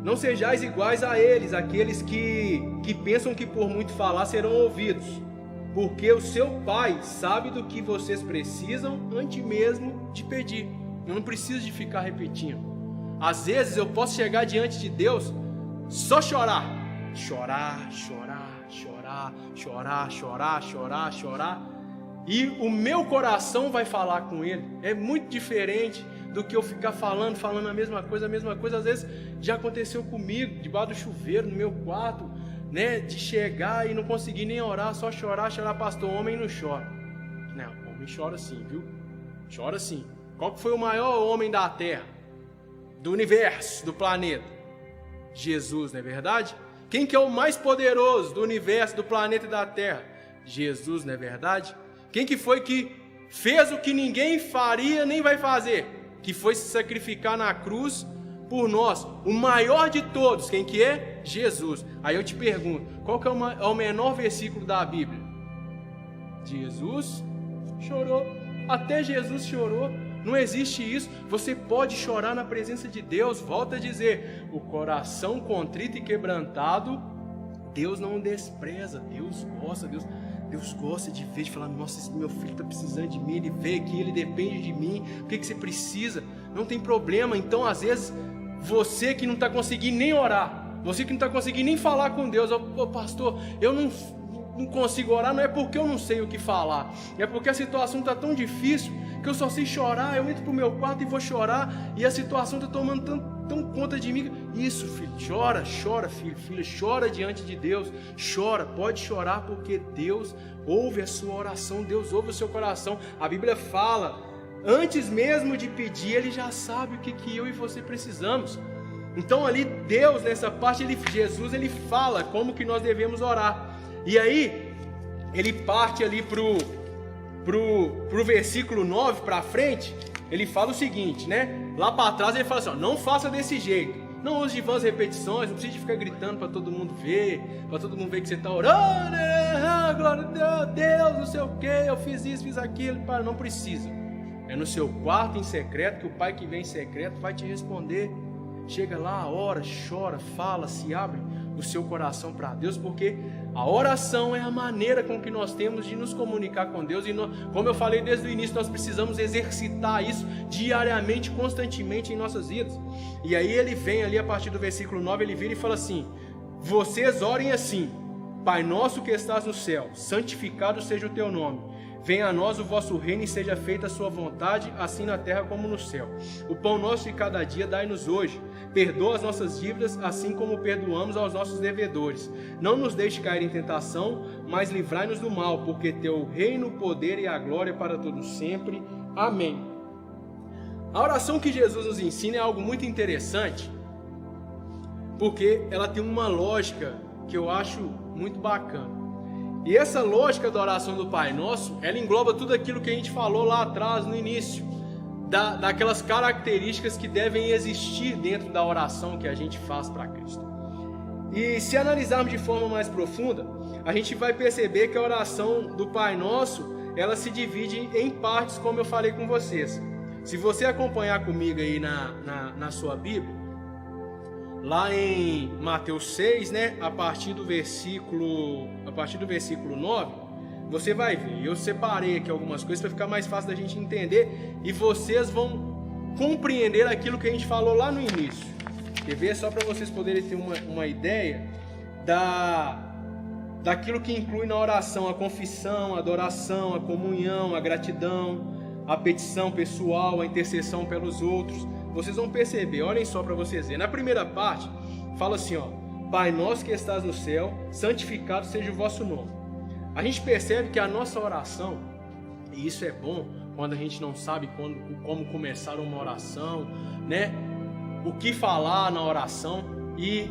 Não sejais iguais a eles, aqueles que pensam que por muito falar serão ouvidos, porque o seu Pai sabe do que vocês precisam antes mesmo de pedir. Eu não preciso de ficar repetindo. Às vezes eu posso chegar diante de Deus só chorar, e o meu coração vai falar com Ele. É muito diferente do que eu ficar falando a mesma coisa. Às vezes já aconteceu comigo, debaixo do chuveiro, no meu quarto, né, de chegar e não conseguir nem orar, só chorar, pastor, homem não chora. Não, homem chora sim, viu? Chora sim. Qual que foi o maior homem da terra, do universo, do planeta? Jesus, não é verdade? Quem que é o mais poderoso do universo, do planeta e da terra? Jesus, não é verdade? Quem que foi que fez o que ninguém faria nem vai fazer? que foi se sacrificar na cruz por nós, o maior de todos, quem que é? Jesus. Aí eu te pergunto, qual que é o menor versículo da Bíblia? Jesus chorou, até Jesus chorou. Não existe isso. Você pode chorar na presença de Deus. Volta a dizer, o coração contrito e quebrantado, Deus não despreza. Deus gosta de ver, de falar, nossa, esse meu filho está precisando de mim, ele veio aqui, ele depende de mim, o que você precisa? Não tem problema. Então, às vezes, você que não está conseguindo nem orar, você que não está conseguindo nem falar com Deus, pastor, eu não consigo orar, não é porque eu não sei o que falar, é porque a situação está tão difícil, que eu só sei chorar, eu entro para o meu quarto e vou chorar, e a situação está tomando tão conta de mim. Isso, filho, chora, filho, filha, chora diante de Deus, chora, pode chorar, porque Deus ouve a sua oração, Deus ouve o seu coração. A Bíblia fala, antes mesmo de pedir, Ele já sabe o que eu e você precisamos. Então ali, Deus, nessa parte, Jesus, Ele fala como que nós devemos orar. E aí, Ele parte ali pro versículo 9 para frente, ele fala o seguinte, né? Lá para trás ele fala assim, ó, não faça desse jeito, não use de vãs repetições, não precisa ficar gritando para todo mundo ver, que você está orando, glória a Deus, não sei o que, eu fiz isso, fiz aquilo, não precisa. É no seu quarto em secreto, que o Pai que vem em secreto vai te responder. Chega lá, ora, chora, fala, se abre o seu coração para Deus, porque a oração é a maneira com que nós temos de nos comunicar com Deus. E como eu falei desde o início, nós precisamos exercitar isso diariamente, constantemente em nossas vidas. E aí ele vem ali a partir do versículo 9, ele vira e fala assim, vocês orem assim, Pai nosso que estás no céu, santificado seja o teu nome. Venha a nós o vosso reino e seja feita a sua vontade, assim na terra como no céu. O pão nosso de cada dia dai-nos hoje. Perdoa as nossas dívidas, assim como perdoamos aos nossos devedores. Não nos deixe cair em tentação, mas livrai-nos do mal, porque teu reino, o poder e a glória para todos sempre. Amém. A oração que Jesus nos ensina é algo muito interessante, porque ela tem uma lógica que eu acho muito bacana. E essa lógica da oração do Pai Nosso, ela engloba tudo aquilo que a gente falou lá atrás, no início, daquelas características que devem existir dentro da oração que a gente faz para Cristo. E se analisarmos de forma mais profunda, a gente vai perceber que a oração do Pai Nosso, ela se divide em partes, como eu falei com vocês. Se você acompanhar comigo aí na sua Bíblia, lá em Mateus 6, né, a partir do versículo 9, você vai ver. Eu separei aqui algumas coisas para ficar mais fácil da gente entender e vocês vão compreender aquilo que a gente falou lá no início. Quer ver? Só para vocês poderem ter uma ideia daquilo que inclui na oração: a confissão, a adoração, a comunhão, a gratidão, a petição pessoal, a intercessão pelos outros. Vocês vão perceber, olhem só para vocês verem. Na primeira parte, fala assim, ó, Pai nosso que estás no céu, santificado seja o vosso nome. A gente percebe que a nossa oração, e isso é bom quando a gente não sabe como começar uma oração, né? O que falar na oração. E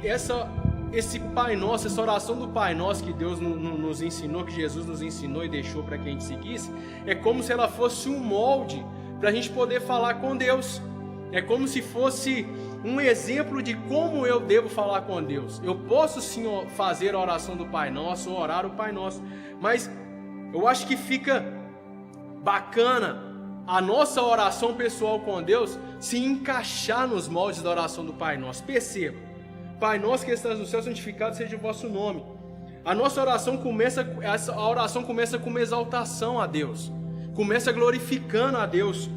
esse Pai Nosso, essa oração do Pai Nosso que Deus nos ensinou, que Jesus nos ensinou e deixou para que a gente seguisse, é como se ela fosse um molde para a gente poder falar com Deus. É como se fosse um exemplo de como eu devo falar com Deus. Eu posso sim fazer a oração do Pai Nosso, ou orar o Pai Nosso, mas eu acho que fica bacana a nossa oração pessoal com Deus se encaixar nos moldes da oração do Pai Nosso. Perceba, Pai Nosso que estás no céu, santificado seja o vosso nome. A nossa oração começa com uma exaltação a Deus, começa glorificando a Deus,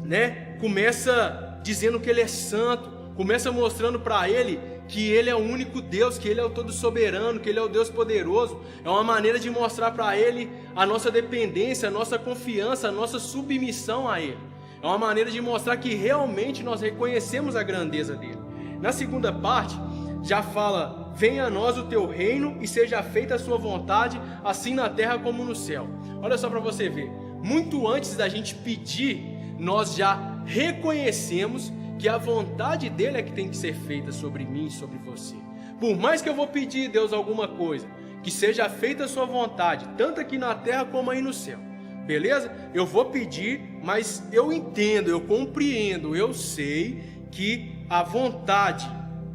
né? Começa dizendo que Ele é santo, começa mostrando para Ele que Ele é o único Deus, que Ele é o todo soberano, que Ele é o Deus poderoso. É uma maneira de mostrar para Ele a nossa dependência, a nossa confiança, a nossa submissão a Ele. É uma maneira de mostrar que realmente nós reconhecemos a grandeza dEle. Na segunda parte, já fala, venha a nós o teu reino e seja feita a sua vontade, assim na terra como no céu. Olha só para você ver, muito antes da gente pedir, nós já reconhecemos que a vontade dele é que tem que ser feita sobre mim e sobre você. Por mais que eu vou pedir, Deus, alguma coisa, que seja feita a sua vontade, tanto aqui na terra como aí no céu. beleza? Eu vou pedir, mas eu entendo, eu compreendo, eu sei que a vontade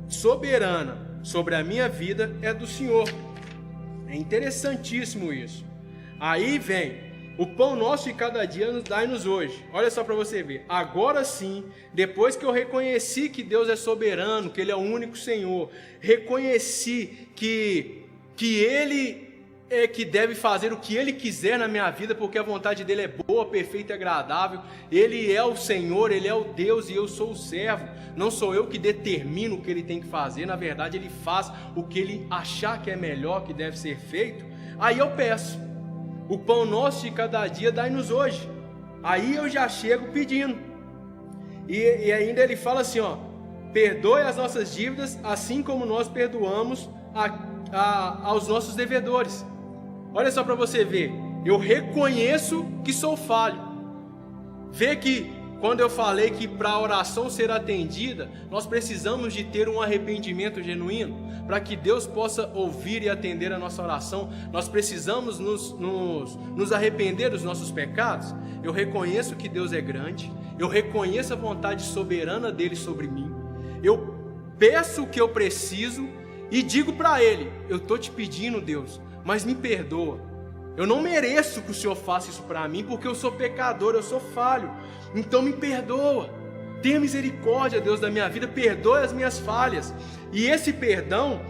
soberana sobre a minha vida é do Senhor. É interessantíssimo isso. Aí vem: o pão nosso de cada dia nos dai-nos hoje. Olha só para você ver. Agora sim, depois que eu reconheci que Deus é soberano, que Ele é o único Senhor, reconheci que Ele é que deve fazer o que Ele quiser na minha vida, porque a vontade dEle é boa, perfeita e agradável. Ele é o Senhor, Ele é o Deus e eu sou o servo. Não sou eu que determino o que Ele tem que fazer, na verdade Ele faz o que Ele achar que é melhor, que deve ser feito. Aí eu peço: o pão nosso de cada dia dai-nos hoje. Aí eu já chego pedindo. E ainda ele fala assim, ó: perdoe as nossas dívidas, assim como nós perdoamos aos nossos devedores. Olha só para você ver, eu reconheço que sou falho. Vê que quando eu falei que para a oração ser atendida, nós precisamos de ter um arrependimento genuíno. Para que Deus possa ouvir e atender a nossa oração, nós precisamos nos arrepender dos nossos pecados. Eu reconheço que Deus é grande, eu reconheço a vontade soberana dEle sobre mim, eu peço o que eu preciso e digo para Ele: eu estou te pedindo, Deus, mas me perdoa. Eu não mereço que o Senhor faça isso para mim, porque eu sou pecador, eu sou falho. Então me perdoa. Tenha misericórdia, Deus, da minha vida. Perdoe as minhas falhas. E esse perdão,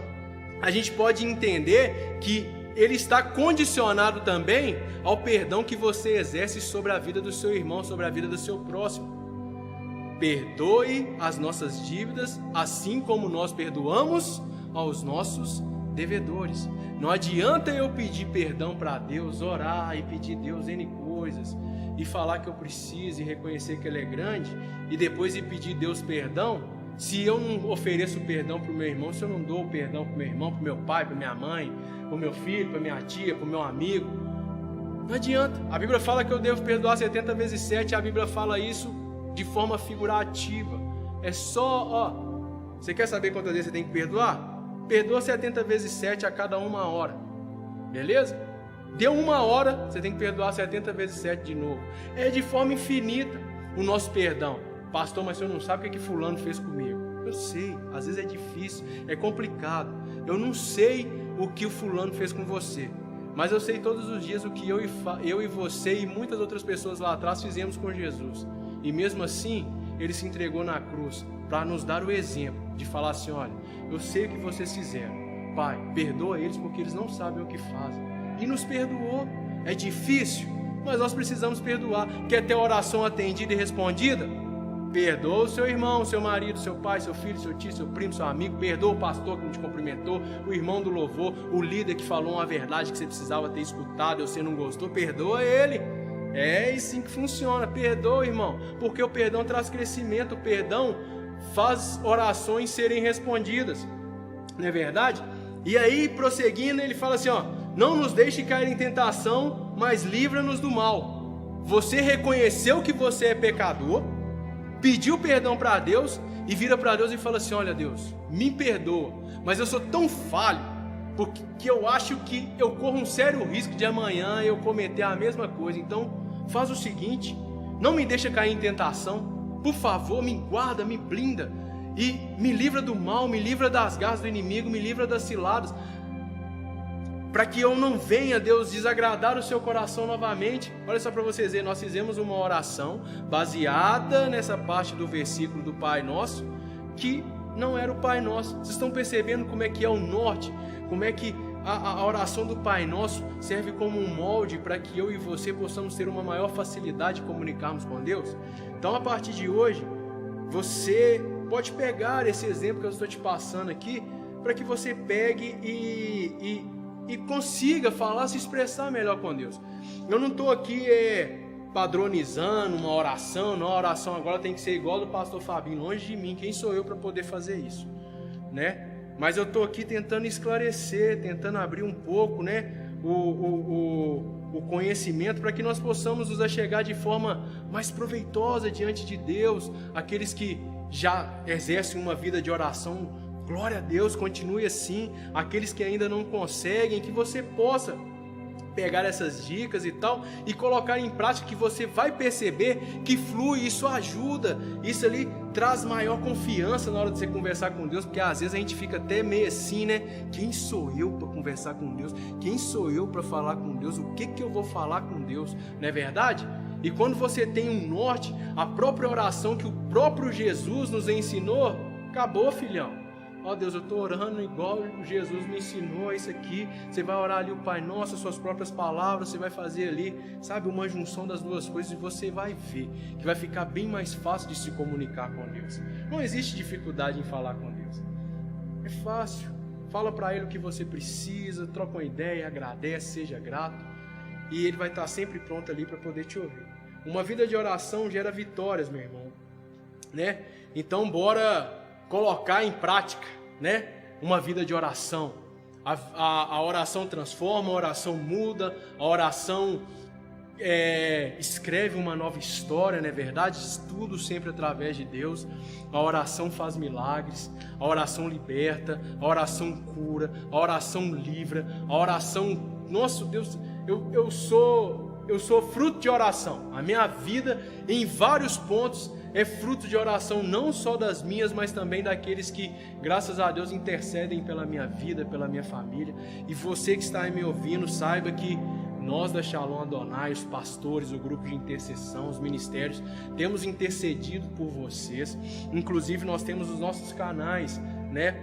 a gente pode entender que ele está condicionado também ao perdão que você exerce sobre a vida do seu irmão, sobre a vida do seu próximo. Perdoe as nossas dívidas, assim como nós perdoamos aos nossos devedores. Não adianta eu pedir perdão para Deus, orar e pedir a Deus N coisas, e falar que eu preciso e reconhecer que Ele é grande, e depois ir pedir a Deus perdão, se eu não ofereço perdão para o meu irmão, se eu não dou o perdão para o meu irmão, para o meu pai, para minha mãe, para o meu filho, para minha tia, para o meu amigo. Não adianta. A Bíblia fala que eu devo perdoar 70 vezes 7, a Bíblia fala isso de forma figurativa. É só, você quer saber quantas vezes você tem que perdoar? Perdoa 70 vezes 7 a cada 1 hora, beleza? Deu 1 hora, você tem que perdoar 70 vezes 7 de novo. É de forma infinita o nosso perdão. Pastor, mas o senhor não sabe o que fulano fez comigo. Eu sei, às vezes é difícil, é complicado. Eu não sei o que o fulano fez com você, mas eu sei todos os dias o que eu e você e muitas outras pessoas lá atrás fizemos com Jesus. E mesmo assim, Ele se entregou na cruz para nos dar o exemplo de falar assim: olha, eu sei o que vocês fizeram, Pai, perdoa eles porque eles não sabem o que fazem. E nos perdoou. É difícil, mas nós precisamos perdoar. Quer ter a oração atendida e respondida? Perdoa o seu irmão, seu marido, seu pai, seu filho, seu tio, seu primo, seu amigo. Perdoa o pastor que não te cumprimentou, o irmão do louvor, o líder que falou uma verdade que você precisava ter escutado e você não gostou. Perdoa ele. É assim que funciona. Perdoa, irmão, porque o perdão traz crescimento. O perdão faz orações serem respondidas, não é verdade? E aí, prosseguindo, ele fala assim, ó: não nos deixe cair em tentação, mas livra-nos do mal. Você reconheceu que você é pecador, pediu perdão para Deus e vira para Deus e fala assim: olha, Deus, me perdoa, mas eu sou tão falho, porque eu acho que eu corro um sério risco de amanhã eu cometer a mesma coisa. Então faz o seguinte, não me deixa cair em tentação, por favor, me guarda, me blinda e me livra do mal, me livra das garras do inimigo, me livra das ciladas, para que eu não venha, Deus, desagradar o seu coração novamente. Olha só para vocês verem, nós fizemos uma oração baseada nessa parte do versículo do Pai Nosso, que não era o Pai Nosso. Vocês estão percebendo como é que é o norte? Como é que a oração do Pai Nosso serve como um molde para que eu e você possamos ter uma maior facilidade de comunicarmos com Deus? Então, a partir de hoje, você pode pegar esse exemplo que eu estou te passando aqui, para que você pegue e consiga falar, se expressar melhor com Deus. Eu não estou aqui padronizando uma oração, não, a oração agora tem que ser igual do pastor Fabinho, longe de mim, quem sou eu para poder fazer isso, né? Mas eu estou aqui tentando esclarecer, tentando abrir um pouco, né, o conhecimento, para que nós possamos nos achegar de forma mais proveitosa diante de Deus. Aqueles que já exercem uma vida de oração, glória a Deus, continue assim. Aqueles que ainda não conseguem, que você possa pegar essas dicas e tal, e colocar em prática, que você vai perceber que flui, isso ajuda, isso ali traz maior confiança na hora de você conversar com Deus, porque às vezes a gente fica até meio assim, né? Quem sou eu para conversar com Deus? Quem sou eu para falar com Deus? O que eu vou falar com Deus? Não é verdade? E quando você tem um norte, a própria oração que o próprio Jesus nos ensinou, acabou, filhão. Ó Deus, eu estou orando igual Jesus me ensinou isso aqui. Você vai orar ali o Pai Nosso, suas próprias palavras, você vai fazer ali, sabe, uma junção das duas coisas, e você vai ver que vai ficar bem mais fácil de se comunicar com Deus. Não existe dificuldade em falar com Deus. É fácil. Fala para Ele o que você precisa, troca uma ideia, agradece, seja grato, e Ele vai estar sempre pronto ali para poder te ouvir. Uma vida de oração gera vitórias, meu irmão, né? Então bora colocar em prática, né? Uma vida de oração. A oração transforma, a oração muda, a oração escreve uma nova história, não é verdade? Tudo sempre através de Deus. A oração faz milagres, a oração liberta, a oração cura, a oração livra, a oração... Nossa, Deus, eu sou fruto de oração. A minha vida, em vários pontos, é fruto de oração, não só das minhas, mas também daqueles que, graças a Deus, intercedem pela minha vida, pela minha família. E você que está aí me ouvindo, saiba que nós da Shalom Adonai, os pastores, o grupo de intercessão, os ministérios, temos intercedido por vocês. Inclusive nós temos os nossos canais, né,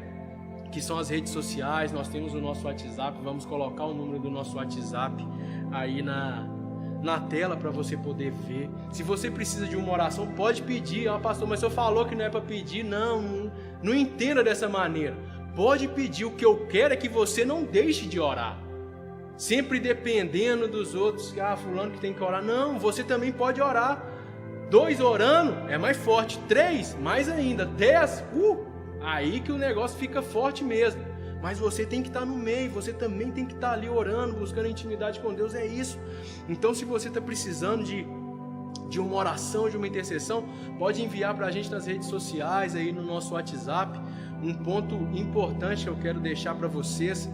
que são as redes sociais. Nós temos o nosso WhatsApp. Vamos colocar o número do nosso WhatsApp aí na tela para você poder ver. Se você precisa de uma oração, pode pedir. Pastor, mas o senhor falou que não é para pedir. Não entenda dessa maneira. Pode pedir. O que eu quero é que você não deixe de orar, sempre dependendo dos outros. Fulano que tem que orar. Não, você também pode orar. 2 orando é mais forte. 3, mais ainda. 10, aí que o negócio fica forte mesmo. Mas você tem que estar no meio, você também tem que estar ali orando, buscando intimidade com Deus, é isso. Então, se você está precisando de uma oração, de uma intercessão, pode enviar para a gente nas redes sociais, aí no nosso WhatsApp. Um ponto importante que eu quero deixar para vocês: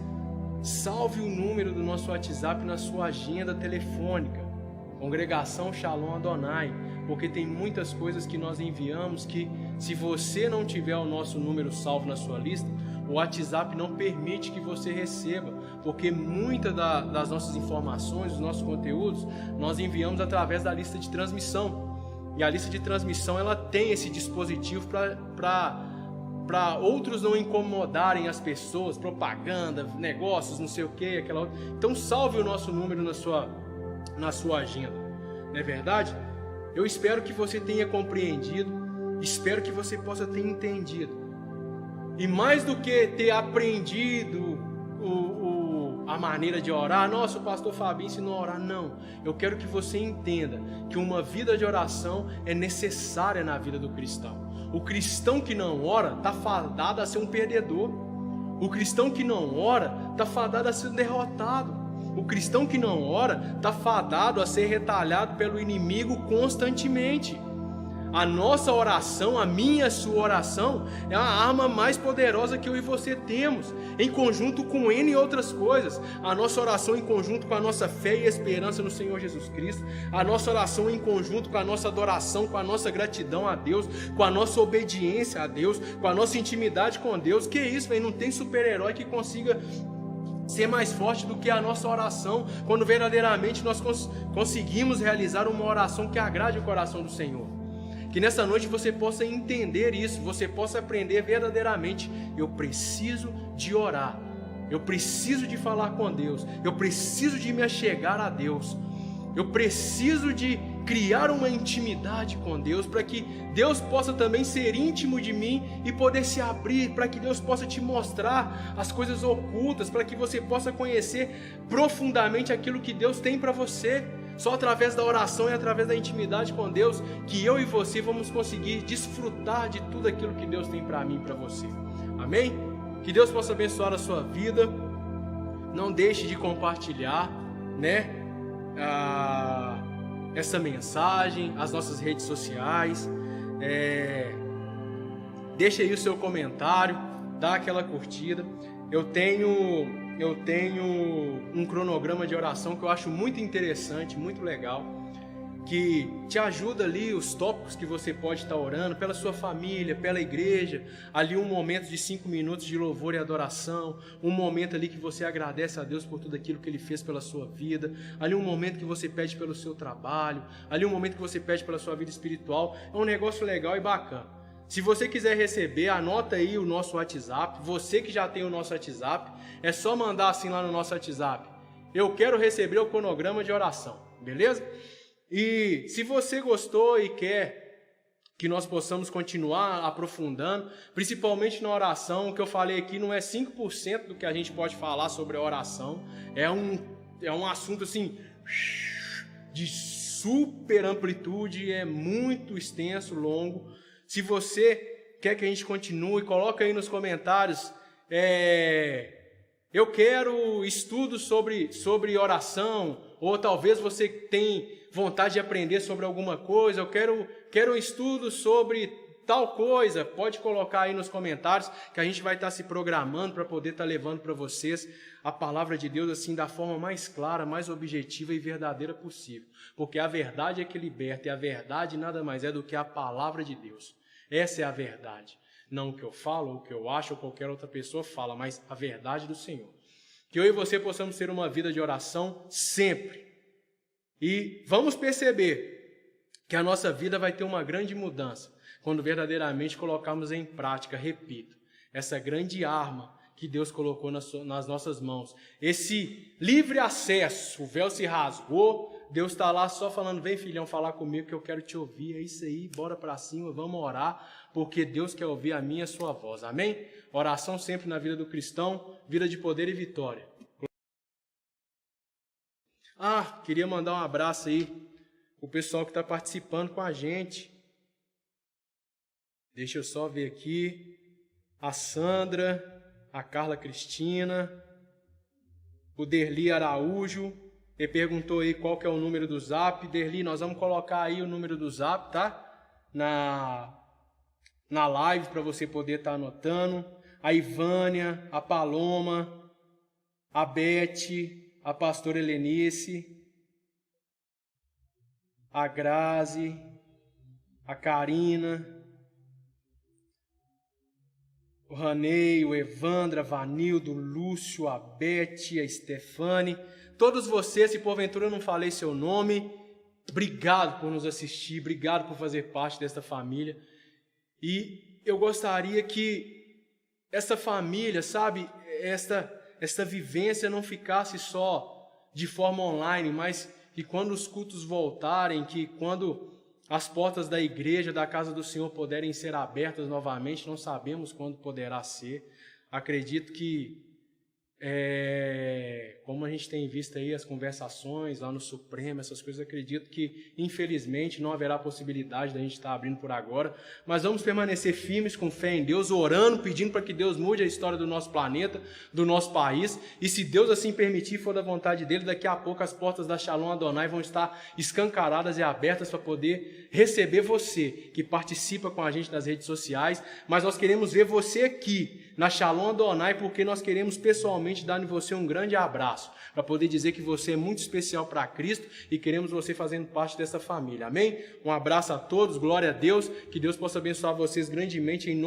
salve o número do nosso WhatsApp na sua agenda telefônica, Congregação Shalom Adonai, porque tem muitas coisas que nós enviamos que, se você não tiver o nosso número salvo na sua lista, o WhatsApp não permite que você receba, porque muitas das nossas informações, dos nossos conteúdos, nós enviamos através da lista de transmissão. E a lista de transmissão, ela tem esse dispositivo para outros não incomodarem as pessoas, propaganda, negócios, não sei o que, aquela outra. Então salve o nosso número na sua agenda, não é verdade? Eu espero que você tenha compreendido, espero que você possa ter entendido. E mais do que ter aprendido a maneira de orar, nossa, o pastor Fabinho ensinou a orar, não. Eu quero que você entenda que uma vida de oração é necessária na vida do cristão. O cristão que não ora está fadado a ser um perdedor. O cristão que não ora está fadado a ser derrotado. O cristão que não ora está fadado a ser retalhado pelo inimigo constantemente. A nossa oração, a minha e a sua oração, é a arma mais poderosa que eu e você temos, em conjunto com N outras coisas. A nossa oração em conjunto com a nossa fé e esperança no Senhor Jesus Cristo. A nossa oração em conjunto com a nossa adoração, com a nossa gratidão a Deus, com a nossa obediência a Deus, com a nossa intimidade com Deus. Que isso, velho? Não tem super-herói que consiga ser mais forte do que a nossa oração, quando verdadeiramente nós conseguimos realizar uma oração que agrade o coração do Senhor. Que nessa noite você possa entender isso, você possa aprender verdadeiramente: eu preciso de orar, eu preciso de falar com Deus, eu preciso de me achegar a Deus, eu preciso de criar uma intimidade com Deus, para que Deus possa também ser íntimo de mim e poder se abrir, para que Deus possa te mostrar as coisas ocultas, para que você possa conhecer profundamente aquilo que Deus tem para você. Só através da oração e através da intimidade com Deus que eu e você vamos conseguir desfrutar de tudo aquilo que Deus tem para mim e para você. Amém? Que Deus possa abençoar a sua vida. Não deixe de compartilhar, né, essa mensagem, as nossas redes sociais. Deixa aí o seu comentário, dá aquela curtida. Eu eu tenho um cronograma de oração que eu acho muito interessante, muito legal, que te ajuda ali os tópicos que você pode estar orando, pela sua família, pela igreja, ali um momento de 5 minutos de louvor e adoração, um momento ali que você agradece a Deus por tudo aquilo que Ele fez pela sua vida, ali um momento que você pede pelo seu trabalho, ali um momento que você pede pela sua vida espiritual. É um negócio legal e bacana. Se você quiser receber, anota aí o nosso WhatsApp. Você que já tem o nosso WhatsApp, é só mandar assim lá no nosso WhatsApp: eu quero receber o cronograma de oração, beleza? E se você gostou e quer que nós possamos continuar aprofundando, principalmente na oração, o que eu falei aqui não é 5% do que a gente pode falar sobre a oração, é um assunto assim de super amplitude, é muito extenso, longo. Se você quer que a gente continue, coloca aí nos comentários, eu quero estudos sobre oração, ou talvez você tenha vontade de aprender sobre alguma coisa, eu quero um estudo sobre tal coisa, pode colocar aí nos comentários que a gente vai estar se programando para poder estar levando para vocês a palavra de Deus assim da forma mais clara, mais objetiva e verdadeira possível, porque a verdade é que liberta, e a verdade nada mais é do que a palavra de Deus. Essa é a verdade, não o que eu falo, o que eu acho ou qualquer outra pessoa fala, mas a verdade do Senhor. Que eu e você possamos ter uma vida de oração sempre. E vamos perceber que a nossa vida vai ter uma grande mudança quando verdadeiramente colocarmos em prática, repito, essa grande arma que Deus colocou nas nossas mãos. Esse livre acesso, o véu se rasgou, Deus está lá só falando: vem filhão falar comigo que eu quero te ouvir, é isso aí, bora para cima, vamos orar, porque Deus quer ouvir a minha e a sua voz, amém? Oração sempre na vida do cristão, vida de poder e vitória. Queria mandar um abraço aí o pessoal que está participando com a gente. Deixa eu só ver aqui. A Sandra, a Carla Cristina, o Derli Araújo. Ele perguntou aí qual que é o número do Zap. Derli, nós vamos colocar aí o número do Zap, tá? Na live para você poder estar anotando. A Ivânia, a Paloma, a Beth, a pastora Helenice, a Grazi, a Karina, o Ranei, o Evandra, a Vanildo, o Lúcio, a Beth, a Stefane, todos vocês, se porventura eu não falei seu nome, obrigado por nos assistir, obrigado por fazer parte desta família. E eu gostaria que essa família, sabe, esta vivência não ficasse só de forma online, mas que quando os cultos voltarem, que quando as portas da igreja, da casa do Senhor puderem ser abertas novamente, não sabemos quando poderá ser. Acredito que, como a gente tem visto aí as conversações lá no Supremo, essas coisas, acredito que, infelizmente, não haverá possibilidade da gente estar abrindo por agora, mas vamos permanecer firmes com fé em Deus, orando, pedindo para que Deus mude a história do nosso planeta, do nosso país, e se Deus assim permitir, for da vontade dele, daqui a pouco as portas da Shalom Adonai vão estar escancaradas e abertas para poder receber você, que participa com a gente nas redes sociais, mas nós queremos ver você aqui, na Shalom Adonai, porque nós queremos pessoalmente dar em você um grande abraço, para poder dizer que você é muito especial para Cristo e queremos você fazendo parte dessa família, amém? Um abraço a todos, glória a Deus, que Deus possa abençoar vocês grandemente em nome